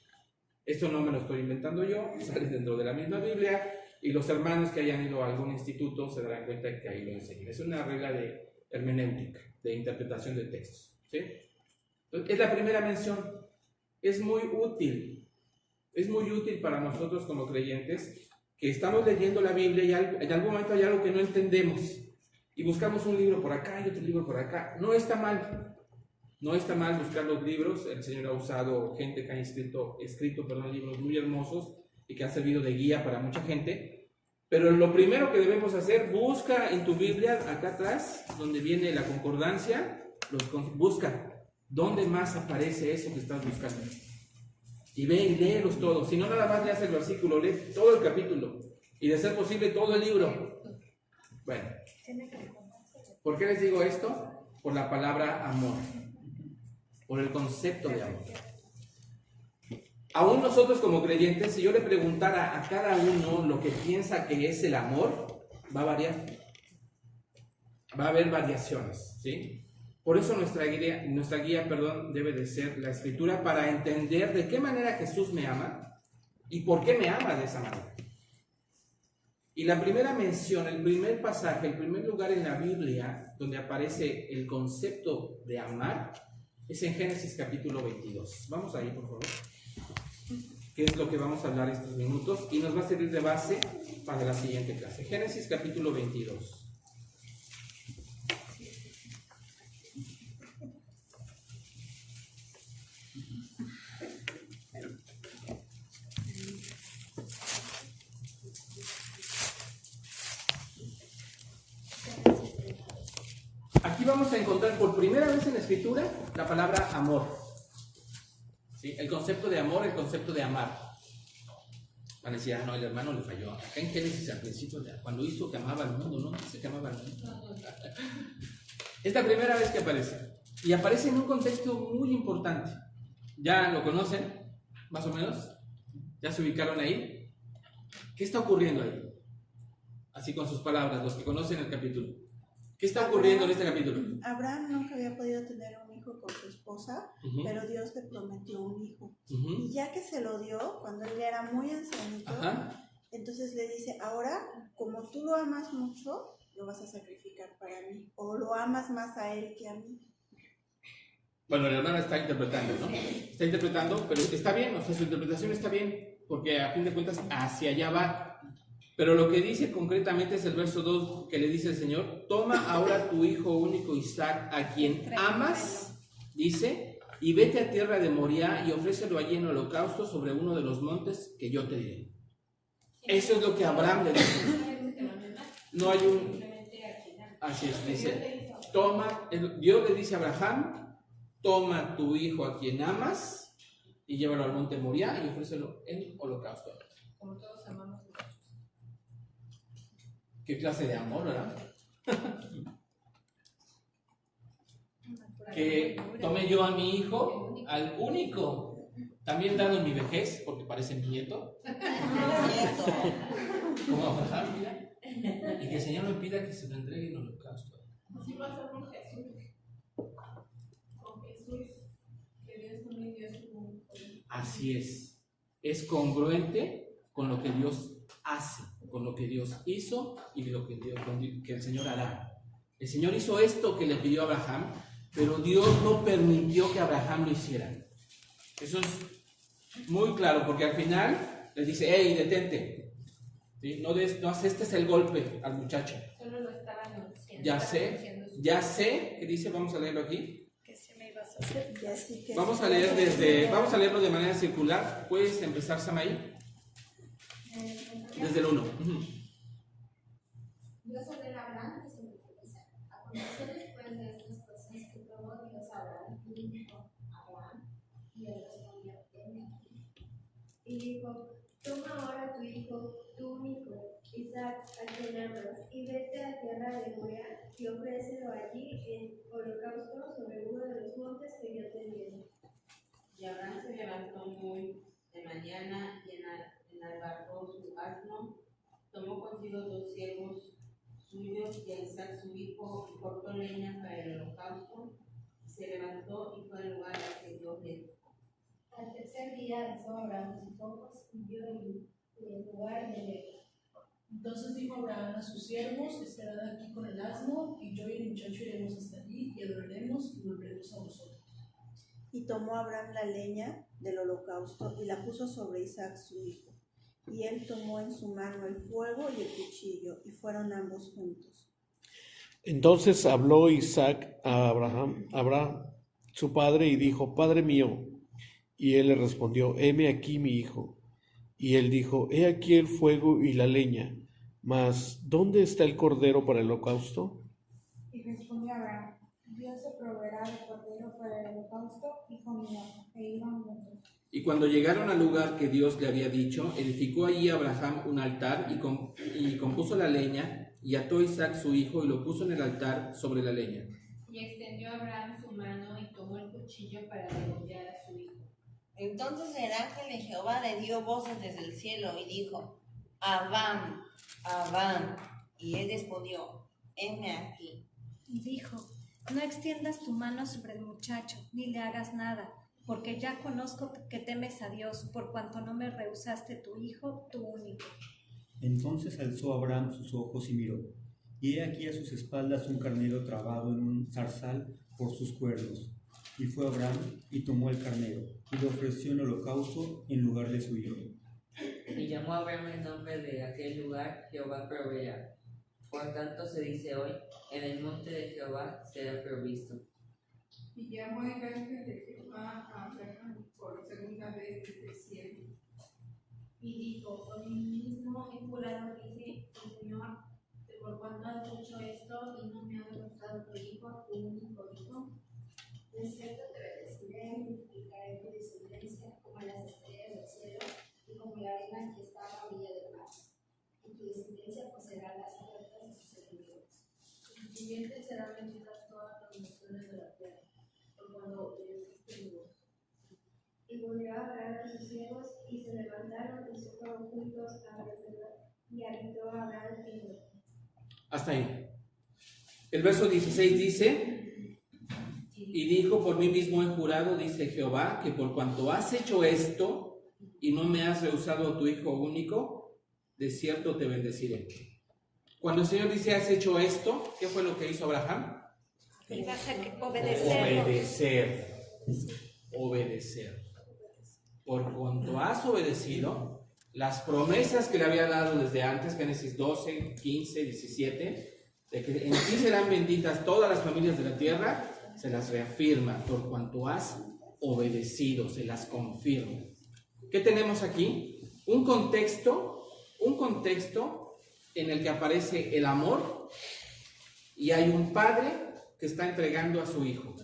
Esto no me lo estoy inventando yo, sale dentro de la misma Biblia y los hermanos que hayan ido a algún instituto se darán cuenta de que ahí lo enseñan. Es una regla de hermenéutica, de interpretación de textos, ¿sí? Entonces, es la primera mención. Es muy útil para nosotros como creyentes que estamos leyendo la Biblia y en algún momento hay algo que no entendemos y buscamos un libro por acá y otro libro por acá. No está mal buscar los libros. El Señor ha usado gente que ha escrito libros muy hermosos y que han servido de guía para mucha gente. Pero lo primero que debemos hacer, busca en tu Biblia, acá atrás, donde viene la concordancia, busca dónde más aparece eso que estás buscando. Y ve y léelos todos. Si no, nada más leas el versículo, lee todo el capítulo. Y de ser posible, todo el libro. Bueno, ¿por qué les digo esto? Por la palabra amor. Por el concepto de amor. Aún nosotros como creyentes, si yo le preguntara a cada uno lo que piensa que es el amor, va a variar. Va a haber variaciones, ¿sí? Por eso nuestra guía, debe de ser la Escritura para entender de qué manera Jesús me ama y por qué me ama de esa manera. Y la primera mención, el primer pasaje, el primer lugar en la Biblia donde aparece el concepto de amar es en Génesis capítulo 22. Vamos ahí, por favor. Que es lo que vamos a hablar estos minutos y nos va a servir de base para la siguiente clase. Génesis capítulo 22. Aquí vamos a encontrar por primera vez en la Escritura la palabra amor. ¿Sí? El concepto de amor, el concepto de amar. Van a decir, no, el hermano le falló. Acá en Génesis al principio, cuando hizo que amaba al mundo, ¿no? Dice que amaba al mundo. Es la primera vez que aparece. Y aparece en un contexto muy importante. ¿Ya lo conocen? Más o menos. ¿Ya se ubicaron ahí? ¿Qué está ocurriendo ahí? Así con sus palabras, los que conocen el capítulo. ¿Qué está ocurriendo en este capítulo? Abraham nunca había podido tener un hijo con su esposa, pero Dios le prometió un hijo. Y ya que se lo dio, cuando él era muy ancianito, entonces le dice, ahora, como tú lo amas mucho, lo vas a sacrificar para mí, o lo amas más a él que a mí. Bueno, la hermana está interpretando, ¿no? Está interpretando, pero está bien, o sea, su interpretación está bien, porque a fin de cuentas hacia allá va. Pero lo que dice concretamente es el verso 2 que le dice el Señor, toma ahora tu hijo único Isaac, a quien amas, dice, y vete a tierra de Moriah y ofrécelo allí en holocausto sobre uno de los montes que yo te diré. Eso es lo que Abraham le dice. No hay un... Así es, dice, toma, Dios le dice a Abraham, toma tu hijo a quien amas y llévalo al monte Moriah y ofrécelo en holocausto. Como todos amamos a Jesús. ¿Qué clase de amor, verdad? Que tome yo a mi hijo, al único también dado en mi vejez, porque parece mi nieto, como Abraham, mira, y que el Señor me pida que se lo entregue en holocausto. Así pasa con Jesús. Con Jesús, que Dios también dio su... Así es congruente con lo que Dios hace, con lo que Dios hizo y lo que el Señor hará. El Señor hizo esto que le pidió a Abraham, pero Dios no permitió que Abraham lo hiciera. Eso es muy claro, porque al final les dice, hey, detente. ¿Sí? No, este es el golpe al muchacho. Solo lo estaba anunciando. Ya sé, ¿qué dice? Vamos a leerlo aquí. Que se me ibas a hacer. Vamos a leerlo de manera circular. ¿Puedes empezar, Samaí? Desde el 1. Dios ordena a Abraham que se multiplique. Aconteció después de estas cosas que probó Dios a Abraham y dijo a Abraham, y él respondió, heme aquí. Y dijo, toma ahora tu hijo, tu único, Isaac, a quien amas, y vete a tierra de Moria y ofrécelo allí en holocausto sobre uno de los montes que yo te envío. Y Abraham se levantó muy de mañana y enalbardó su asno, tomó consigo 2 siervos suyos y a Isaac su hijo, y cortó leña para el holocausto, se levantó y fue al lugar al que Dios le dijo. Al tercer día alzó Abraham sus ojos y vio el lugar de Betel. Entonces dijo Abraham a sus siervos, esperad aquí con el asno, y yo y el muchacho iremos hasta allí, y adoraremos y volveremos a vosotros. Y tomó Abraham la leña del holocausto y la puso sobre Isaac su hijo. Y él tomó en su mano el fuego y el cuchillo, y fueron ambos juntos. Entonces habló Isaac a Abraham, su padre, y dijo, Padre mío. Y él le respondió, heme aquí mi hijo. Y él dijo, he aquí el fuego y la leña, mas ¿dónde está el cordero para el holocausto? Y respondió Abraham, Dios se proveerá de cordero para el holocausto, hijo mío, e iban juntos. Y cuando llegaron al lugar que Dios le había dicho, edificó allí Abraham un altar y compuso la leña, y ató a Isaac su hijo y lo puso en el altar sobre la leña. Y extendió Abraham su mano y tomó el cuchillo para degollar a su hijo. Entonces el ángel de Jehová le dio voces desde el cielo y dijo, Abraham, Abraham. Y él respondió, heme aquí. Y dijo, no extiendas tu mano sobre el muchacho, ni le hagas nada, porque ya conozco que temes a Dios, por cuanto no me rehusaste tu hijo, tu único. Entonces alzó Abraham sus ojos y miró, y he aquí a sus espaldas un carnero trabado en un zarzal por sus cuernos. Y fue Abraham y tomó el carnero, y lo ofreció en holocausto en lugar de su hijo. Y llamó a Abraham el nombre de aquel lugar Jehová proveerá. Por tanto se dice hoy, en el monte de Jehová será provisto. Y llamó el ángel de Jehová a Abraham por segunda vez desde el cielo. Y dijo, por mí mismo he jurado, dije, Señor, que por cuanto has hecho esto y no me has gustado tu hijo, tu único hijo, de cierto te bendeciré y multiplicaré tu descendencia como las estrellas del cielo y como la arena que está a la orilla del mar. Y tu descendencia poseerá las puertas de sus enemigos. Y tus simientes serán benditas todas las naciones de la tierra, por cuando obedeciste mi voz. Y volvió a hablar a sus siervos y se levantaron y se fueron juntos alrededor y habitó a Abraham en Betel. Hasta ahí. El verso 16 dice, y dijo, por mí mismo he jurado, dice Jehová, que por cuanto has hecho esto y no me has rehusado a tu hijo único, de cierto te bendeciré. Cuando el Señor dice, has hecho esto, ¿qué fue lo que hizo Abraham? Ibas a obedecer. Obedecer. Por cuanto has obedecido, las promesas que le había dado desde antes, Génesis 12, 15, 17, de que en ti serán benditas todas las familias de la tierra, se las reafirma. Por cuanto has obedecido, se las confirma. ¿Qué tenemos aquí? Un contexto en el que aparece el amor y hay un padre que está entregando a su hijo.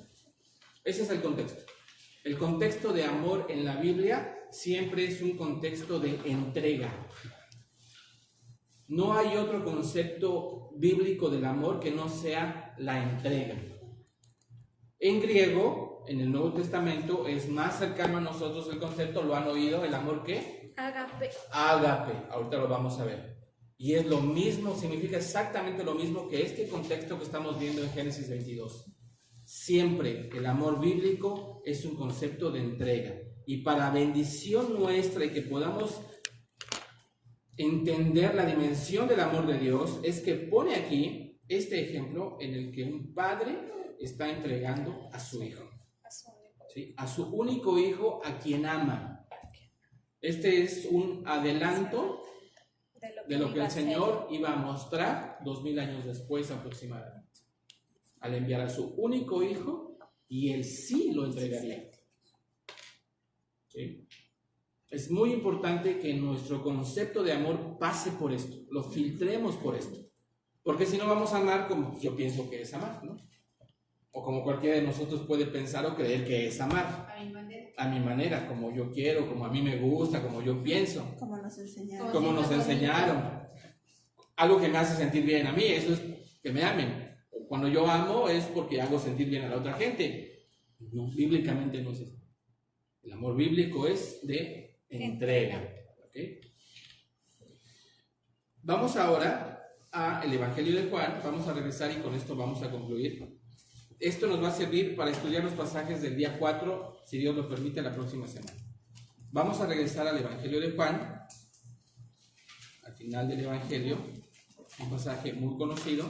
Ese es el contexto. El contexto de amor en la Biblia siempre es un contexto de entrega. No hay otro concepto bíblico del amor que no sea la entrega. En griego, en el Nuevo Testamento, es más cercano a nosotros el concepto, ¿lo han oído? ¿El amor qué? Ágape. Ágape, ahorita lo vamos a ver. Y es lo mismo, significa exactamente lo mismo que este contexto que estamos viendo en Génesis 22. Siempre el amor bíblico es un concepto de entrega. Y para bendición nuestra y que podamos entender la dimensión del amor de Dios, es que pone aquí este ejemplo en el que un padre está entregando a su hijo. ¿Sí? A su único hijo a quien ama. Este es un adelanto de lo que el Señor iba a mostrar 2000 años después aproximadamente, al enviar a su único hijo, y él sí lo entregaría. ¿Sí? Es muy importante que nuestro concepto de amor pase por esto, lo filtremos por esto, porque si no vamos a amar como yo pienso que es amar, ¿no? O como cualquiera de nosotros puede pensar o creer que es amar. A mi manera, como yo quiero, como a mí me gusta, como yo pienso. Como nos enseñaron. Como nos enseñaron. Algo que me hace sentir bien a mí, eso es que me amen. Cuando yo amo es porque hago sentir bien a la otra gente. No, bíblicamente no es eso. El amor bíblico es de entrega. ¿Okay? Vamos ahora al Evangelio de Juan. Vamos a regresar y con esto vamos a concluir. Esto nos va a servir para estudiar los pasajes del día 4, si Dios lo permite, la próxima semana. Vamos a regresar al Evangelio de Juan, al final del Evangelio, un pasaje muy conocido.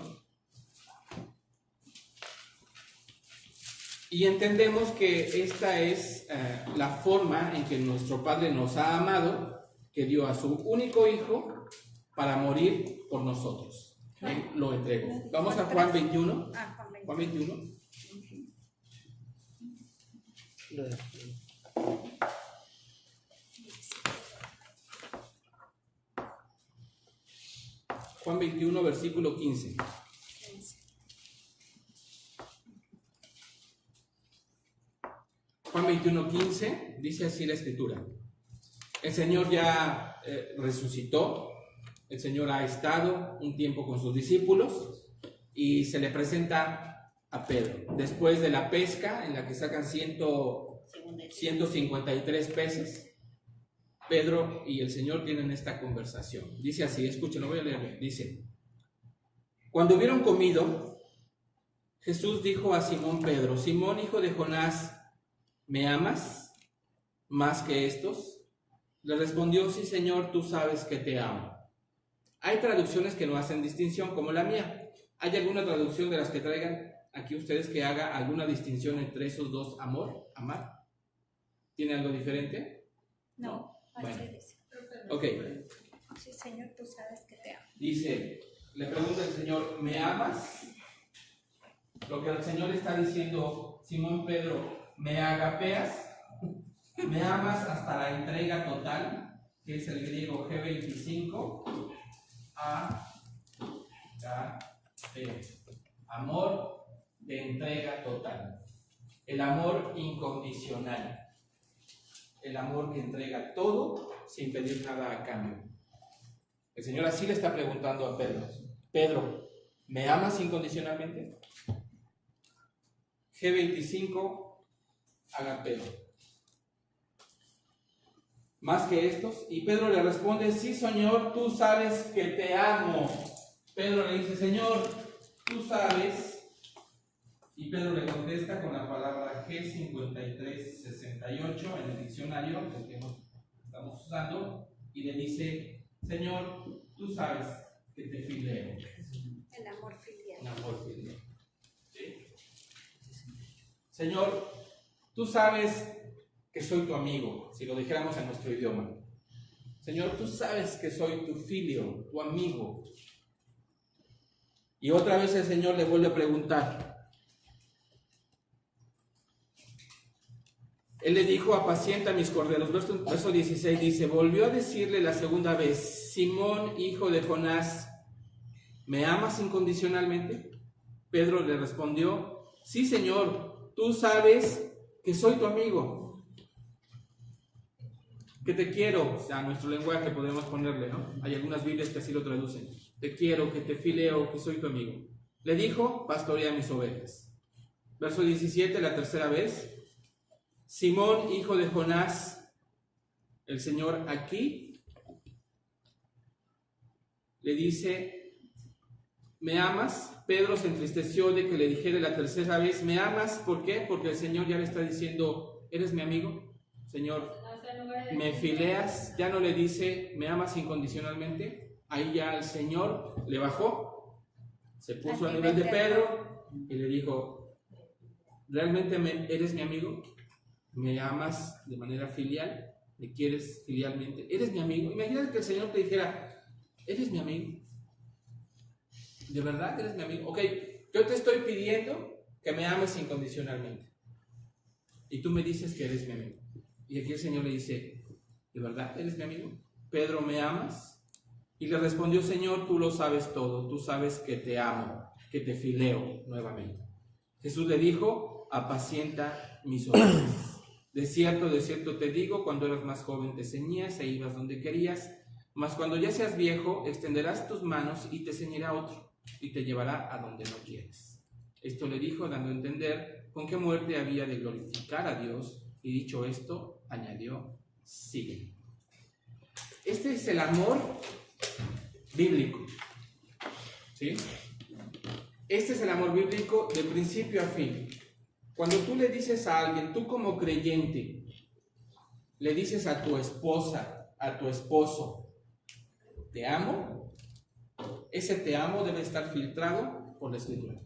Y entendemos que esta es la forma en que nuestro Padre nos ha amado, que dio a su único Hijo para morir por nosotros. Él lo entregó. Vamos a Juan 21. Juan 21. Juan 21, versículo 15. Juan 21, 15, dice así la Escritura. El Señor ya resucitó, el Señor ha estado un tiempo con sus discípulos y se le presenta a Pedro. Después de la pesca en la que sacan 153 peces, Pedro y el Señor tienen esta conversación. Dice así, escuchen, lo voy a leer. Dice: cuando hubieron comido, Jesús dijo a Simón Pedro: Simón, hijo de Jonás, ¿me amas más que estos? Le respondió: sí, Señor, tú sabes que te amo. Hay traducciones que no hacen distinción, como la mía. ¿Hay alguna traducción de las que traigan aquí ustedes que haga alguna distinción entre esos dos, amor, amar? ¿Tiene algo diferente? No, así bueno. dice. Ok. Sí, Señor, tú sabes que te amo. Dice, le pregunta el Señor: ¿me amas? Lo que el Señor está diciendo: Simón Pedro, ¿me agapeas? ¿Me amas hasta la entrega total? Que es el griego G25. A-G-A-P. Amor de entrega total. El amor incondicional. El amor que entrega todo sin pedir nada a cambio. El Señor así le está preguntando a Pedro: Pedro, ¿me amas incondicionalmente? G25, agapeo. Más que estos. Y Pedro le responde: sí, Señor, tú sabes que te amo. Pedro le dice: Señor, tú sabes. Y Pedro le contesta con la palabra G5368 en el diccionario el que estamos usando, y le dice: Señor, tú sabes que te fileo. El amor filial. El amor filial. ¿Sí? Señor, tú sabes que soy tu amigo, si lo dijéramos en nuestro idioma. Señor, tú sabes que soy tu filio, tu amigo. Y otra vez el Señor le vuelve a preguntar. Él le dijo: apacienta mis corderos. Verso 16 dice: volvió a decirle la segunda vez: Simón, hijo de Jonás, ¿me amas incondicionalmente? Pedro le respondió: sí, Señor, tú sabes que soy tu amigo, que te quiero. O sea, nuestro lenguaje podemos ponerle, ¿no? Hay algunas Biblias que así lo traducen: te quiero, que te fileo, que soy tu amigo. Le dijo: pastorea mis ovejas. Verso 17, la tercera vez. Simón, hijo de Jonás, el Señor aquí le dice, ¿me amas? Pedro se entristeció de que le dijera la tercera vez, ¿me amas? ¿Por qué? Porque el Señor ya le está diciendo, ¿eres mi amigo? Señor, ¿me fileas? Ya no le dice, ¿me amas incondicionalmente? Ahí ya el Señor le bajó, se puso a nivel de Pedro y le dijo, ¿realmente eres mi amigo? ¿Me amas de manera filial? ¿Me quieres filialmente? ¿Eres mi amigo? Imagínate que el Señor te dijera, ¿eres mi amigo? ¿De verdad eres mi amigo? Ok, yo te estoy pidiendo que me ames incondicionalmente. Y tú me dices que eres mi amigo. Y aquí el Señor le dice, ¿de verdad eres mi amigo? Pedro, ¿me amas? Y le respondió, Señor, tú lo sabes todo. Tú sabes que te amo, que te fileo nuevamente. Jesús le dijo, apacienta mis ovejas. De cierto te digo, cuando eras más joven te ceñías e ibas donde querías, mas cuando ya seas viejo, extenderás tus manos y te ceñirá otro, y te llevará a donde no quieres. Esto le dijo, dando a entender con qué muerte había de glorificar a Dios, y dicho esto, añadió, sigue. Este es el amor bíblico, ¿sí? Este es el amor bíblico de principio a fin. Cuando tú le dices a alguien, tú como creyente, le dices a tu esposa, a tu esposo, te amo, ese te amo debe estar filtrado por la Escritura.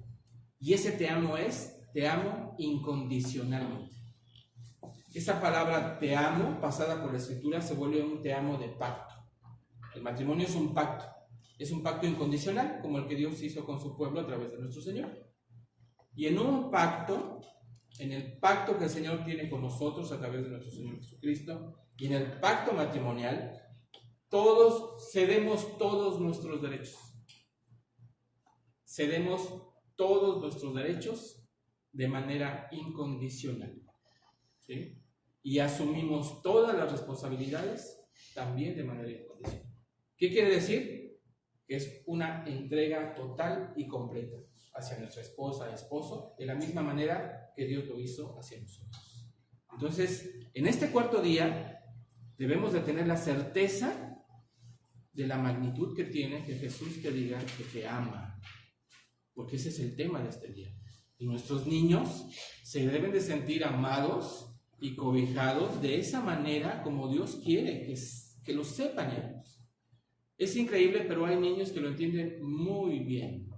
Y ese te amo es, te amo incondicionalmente. Esa palabra te amo, pasada por la Escritura, se vuelve un te amo de pacto. El matrimonio es un pacto incondicional, como el que Dios hizo con su pueblo a través de nuestro Señor. Y en un pacto, en el pacto que el Señor tiene con nosotros a través de nuestro Señor Jesucristo, y en el pacto matrimonial, todos cedemos todos nuestros derechos. Cedemos todos nuestros derechos de manera incondicional, ¿sí? Y asumimos todas las responsabilidades también de manera incondicional. ¿Qué quiere decir? Que es una entrega total y completa hacia nuestra esposa, esposo, de la misma manera que Dios lo hizo hacia nosotros. Entonces, en este cuarto día, debemos de tener la certeza de la magnitud que tiene que Jesús te diga que te ama, porque ese es el tema de este día. Y nuestros niños se deben de sentir amados y cobijados de esa manera como Dios quiere que lo sepan ellos. Es increíble, pero hay niños que lo entienden muy bien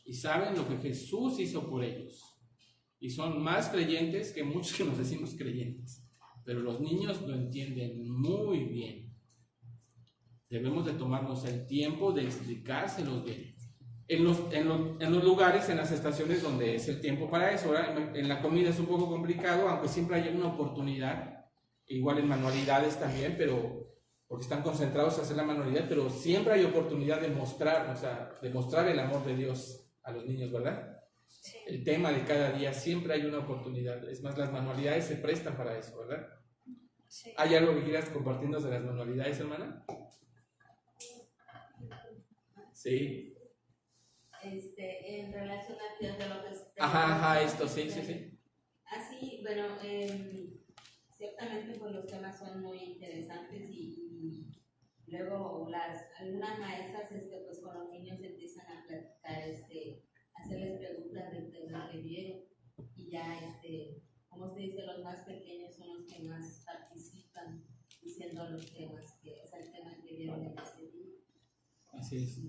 y saben lo que Jesús hizo por ellos. Y son más creyentes que muchos que nos decimos creyentes. Pero los niños lo entienden muy bien. Debemos de tomarnos el tiempo de explicárselos bien. En los lugares, en las estaciones donde es el tiempo para eso, ¿verdad? En la comida es un poco complicado, aunque siempre hay una oportunidad, igual en manualidades también, pero porque están concentrados a hacer la manualidad, pero siempre hay oportunidad de mostrar, o sea, de mostrar el amor de Dios a los niños, ¿verdad? Sí. El tema de cada día, siempre hay una oportunidad. Es más, las manualidades se prestan para eso, ¿verdad? Sí. ¿Hay algo que quieras compartirnos de las manualidades, hermana? Sí. En relación a lo que... Ajá, esto, sí. Así, bueno, ciertamente pues los temas son muy interesantes y luego algunas maestras pues con los niños empiezan a platicar, hacerles preguntas del tema que vieron y ya, como se dice, los más pequeños son los que más participan diciendo los temas, que es el tema que vieron en ese día. Así es.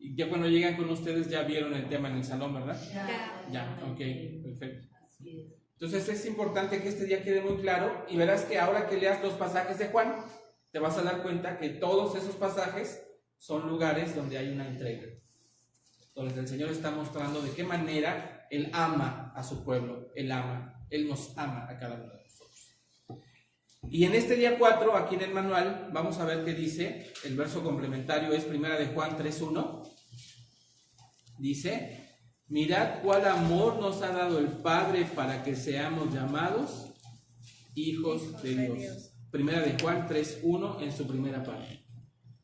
Y ya cuando llegan con ustedes ya vieron el tema en el salón, ¿verdad? Ya, ok, perfecto. Así es. Entonces es importante que este día quede muy claro y verás que ahora que leas los pasajes de Juan, te vas a dar cuenta que todos esos pasajes son lugares donde hay una entrega, donde el Señor está mostrando de qué manera Él ama a su pueblo, Él nos ama a cada uno de nosotros. Y en este día 4, aquí en el manual, vamos a ver qué dice, el verso complementario es 1 de Juan 3:1, dice... Mirad cuál amor nos ha dado el Padre para que seamos llamados hijos de Dios. Primera de Juan 3:1 en su primera parte.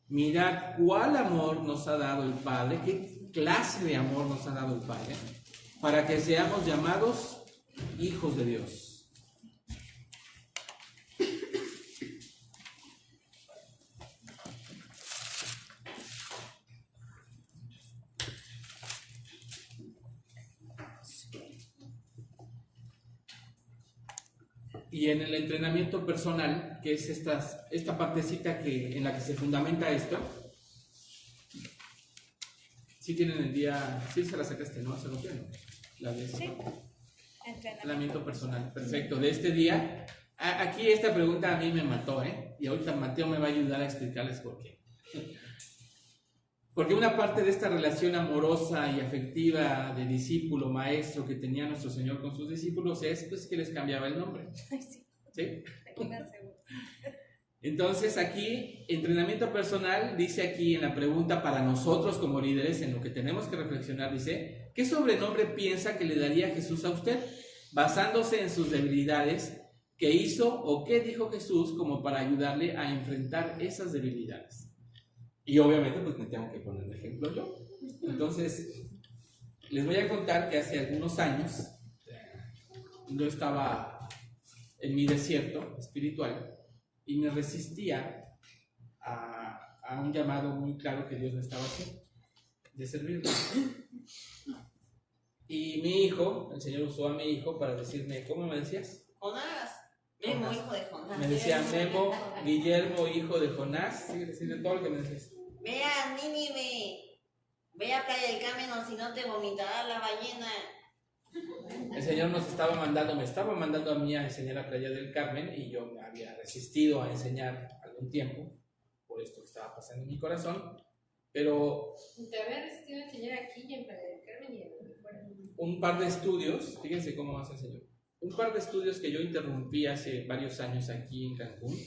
Mirad cuál amor nos ha dado el Padre, qué clase de amor nos ha dado el Padre, para que seamos llamados hijos de Dios. Y en el entrenamiento personal, que es esta partecita en la que se fundamenta esto, sí tienen el día, sí se la sacaste, ¿no? ¿Se lo tienen? La de Sí. Entrenamiento personal, perfecto. De este día, aquí esta pregunta a mí me mató, ¿eh? Y ahorita Mateo me va a ayudar a explicarles por qué. Porque una parte de esta relación amorosa y afectiva de discípulo-maestro que tenía nuestro Señor con sus discípulos es pues que les cambiaba el nombre. Ay, sí. ¿Sí? Tengo una segunda. Entonces aquí, entrenamiento personal, dice aquí en la pregunta para nosotros como líderes, en lo que tenemos que reflexionar, dice, ¿qué sobrenombre piensa que le daría Jesús a usted? Basándose en sus debilidades, ¿qué hizo o qué dijo Jesús como para ayudarle a enfrentar esas debilidades? Y obviamente pues me tengo que poner de ejemplo yo. Entonces, les voy a contar que hace algunos años yo estaba en mi desierto espiritual y me resistía a un llamado muy claro que Dios me estaba haciendo, de servirle. Y mi hijo, el Señor usó a mi hijo para decirme, ¿cómo me decías? Jonás, Memo, hijo de Jonás. Me decía Memo, Guillermo, hijo de Jonás. Sigue diciendo todo lo que me decías. Ve a Nínive, ve a Playa del Carmen, o si no te vomitará la ballena. El Señor me estaba mandando a mí a enseñar a Playa del Carmen y yo me había resistido a enseñar algún tiempo por esto que estaba pasando en mi corazón, pero Te había resistido a enseñar aquí y en Playa del Carmen y en donde fuera. un par de estudios, fíjense cómo hace el Señor, un par de estudios que yo interrumpí hace varios años aquí en Cancún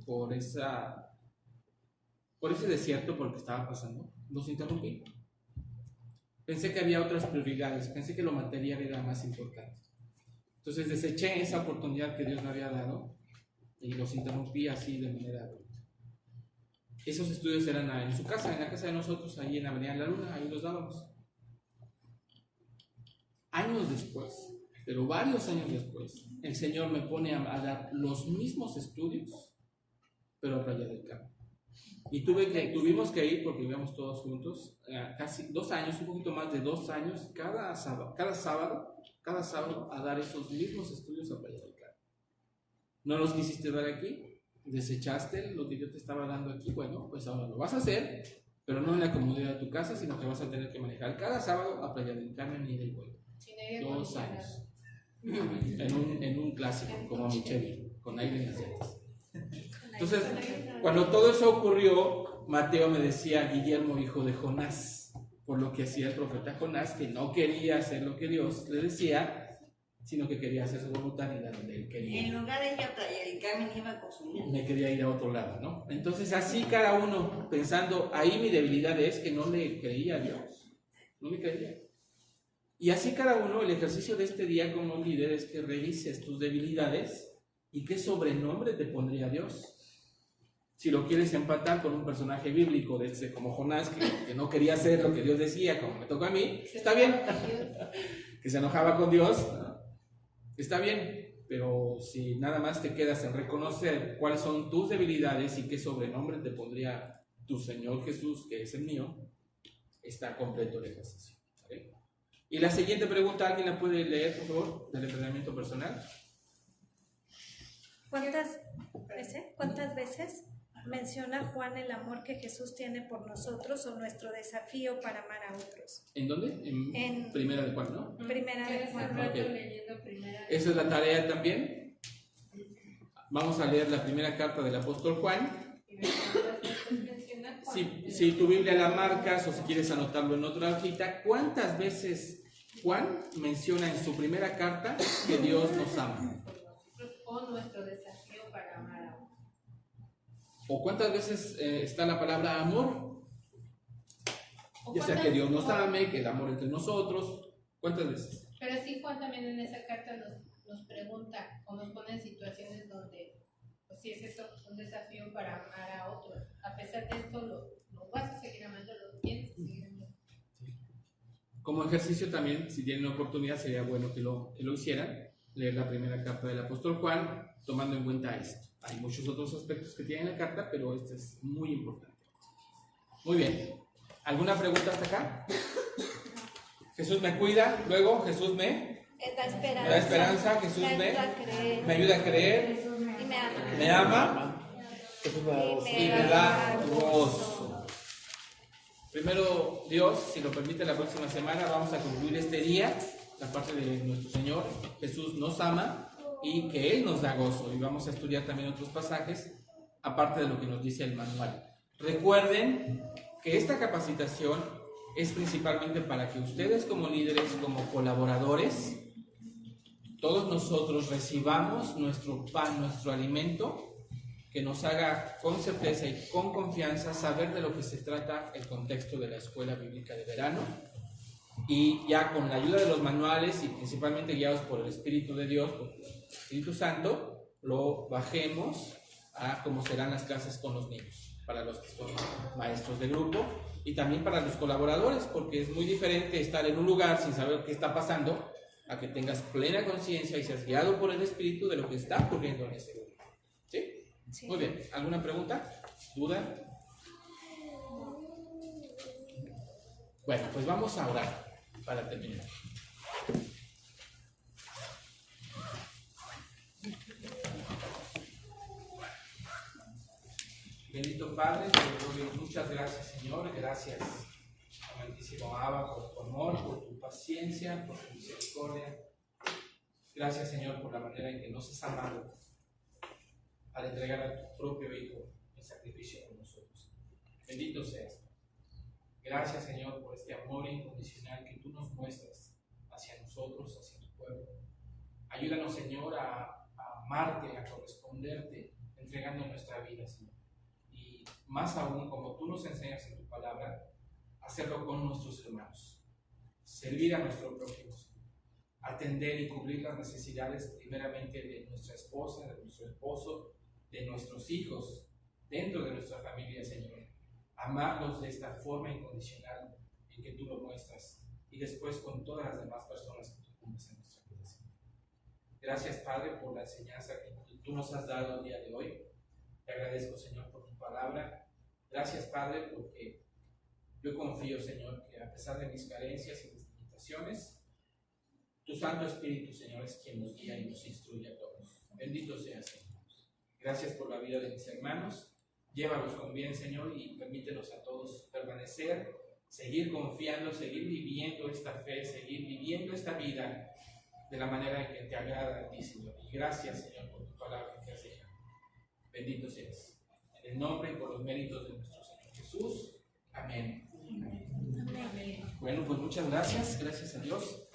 por ese desierto por el que estaba pasando, los interrumpí. Pensé que había otras prioridades, pensé que lo material era más importante. Entonces deseché esa oportunidad que Dios me había dado y los interrumpí así de manera abrupta. Esos estudios eran en su casa, en la casa de nosotros, ahí en Avenida La Luna, ahí los dábamos. Años después, pero varios años después, el Señor me pone a dar los mismos estudios, pero a Playa del Carmen. Y tuvimos que ir, porque vivíamos todos juntos, casi 2 años, un poquito más de 2 años, cada sábado, a dar esos mismos estudios a Playa del Carmen. ¿No los quisiste dar aquí? ¿Desechaste lo que yo te estaba dando aquí? Bueno, pues ahora lo vas a hacer, pero no en la comodidad de tu casa, sino que vas a tener que manejar cada sábado a Playa del Carmen ida y vuelta. 2 años. En un clásico, como mi Chevy, con aire en las llantas. Entonces, cuando todo eso ocurrió, Mateo me decía, Guillermo, hijo de Jonás, por lo que hacía el profeta Jonás, que no quería hacer lo que Dios le decía, sino que quería hacer su voluntad y donde él quería. En lugar de ir a Playa del Carmen, iba a consumir. Me quería ir a otro lado, ¿no? Entonces, así cada uno pensando, ahí mi debilidad es que no le creía a Dios, no le creía. Y así cada uno, el ejercicio de este día como líder es que revises tus debilidades y qué sobrenombre te pondría Dios. Si lo quieres empatar con un personaje bíblico como Jonás, que no quería hacer lo que Dios decía, como me tocó a mí, está bien. Que se enojaba con Dios, está bien. Pero si nada más te quedas en reconocer cuáles son tus debilidades y qué sobrenombre te pondría tu Señor Jesús, que es el mío, está completo el ejercicio. ¿Vale? Y la siguiente pregunta, ¿alguien la puede leer, por favor, del entrenamiento personal? ¿Cuántas veces menciona Juan el amor que Jesús tiene por nosotros o nuestro desafío para amar a otros? ¿En dónde? En Primera de Juan, ¿no? Primera de Juan. Okay. Esa es la tarea también. Vamos a leer la primera carta del apóstol Juan. Si tu Biblia la marcas o si quieres anotarlo en otra hojita, ¿cuántas veces Juan menciona en su primera carta que Dios nos ama? O nuestro desafío para amar a otros. ¿O cuántas veces está la palabra amor? Ya sea que Dios nos ame, que el amor entre nosotros. ¿Cuántas veces? Pero sí, Juan también en esa carta nos pregunta o nos pone en situaciones donde, pues si es eso, un desafío para amar a otros. A pesar de esto, lo vas a seguir amando, lo tienes que seguir amando. Como ejercicio también, si tienen oportunidad, sería bueno que lo hicieran, leer la primera carta del apóstol Juan, tomando en cuenta esto. Hay muchos otros aspectos que tiene la carta, pero este es muy importante. Muy bien. ¿Alguna pregunta hasta acá? Jesús me cuida, luego Jesús me da esperanza, Jesús me ayuda a creer, me ama y me da gozo. Primero, Dios, si lo permite, la próxima semana vamos a concluir este día, la parte de nuestro Señor. Jesús nos ama y que Él nos da gozo. Y vamos a estudiar también otros pasajes, aparte de lo que nos dice el manual. Recuerden que esta capacitación es principalmente para que ustedes como líderes, como colaboradores, todos nosotros recibamos nuestro pan, nuestro alimento, que nos haga con certeza y con confianza saber de lo que se trata el contexto de la escuela bíblica de verano, y ya con la ayuda de los manuales y principalmente guiados por el Espíritu de Dios, por el Espíritu Santo, lo bajemos a cómo serán las clases con los niños, para los que son maestros de grupo y también para los colaboradores, porque es muy diferente estar en un lugar sin saber qué está pasando a que tengas plena conciencia y seas guiado por el Espíritu de lo que está ocurriendo en ese grupo. ¿Sí? Sí. Muy bien. ¿Alguna pregunta? ¿Duda? Bueno, pues vamos a orar para terminar. Bendito Padre, te doy muchas gracias, Señor. Gracias, amantísimo Abba, por tu amor, por tu paciencia, por tu misericordia. Gracias, Señor, por la manera en que nos has amado al entregar a tu propio Hijo en sacrificio por nosotros. Bendito seas. Gracias, Señor, por este amor incondicional que tú nos muestras hacia nosotros, hacia tu pueblo. Ayúdanos, Señor, a amarte, a corresponderte, entregando nuestra vida, Señor. Y más aún, como tú nos enseñas en tu palabra, hacerlo con nuestros hermanos. Servir a nuestro prójimo, Señor. Atender y cubrir las necesidades primeramente de nuestra esposa, de nuestro esposo, de nuestros hijos, dentro de nuestra familia, Señor. Amarlos de esta forma incondicional en que tú lo muestras, y después con todas las demás personas que tú pones en nuestra vida, Señor. Gracias, Padre, por la enseñanza que tú nos has dado el día de hoy. Te agradezco, Señor, por tu palabra. Gracias, Padre, porque yo confío, Señor, que a pesar de mis carencias y mis limitaciones, tu Santo Espíritu, Señor, es quien nos guía y nos instruye a todos. Bendito seas, Señor. Gracias por la vida de mis hermanos. Llévalos con bien, Señor, y permítenos a todos permanecer, seguir confiando, seguir viviendo esta fe, seguir viviendo esta vida de la manera en que te agrada a ti, Señor. Y gracias, Señor, por tu palabra que has dejado. Bendito seas. En el nombre y por los méritos de nuestro Señor Jesús. Amén. Amén. Bueno, pues muchas gracias. Gracias a Dios.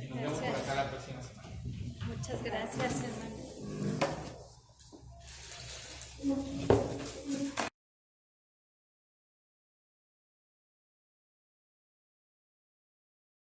Y nos vemos por acá la próxima semana. Muchas gracias, hermano.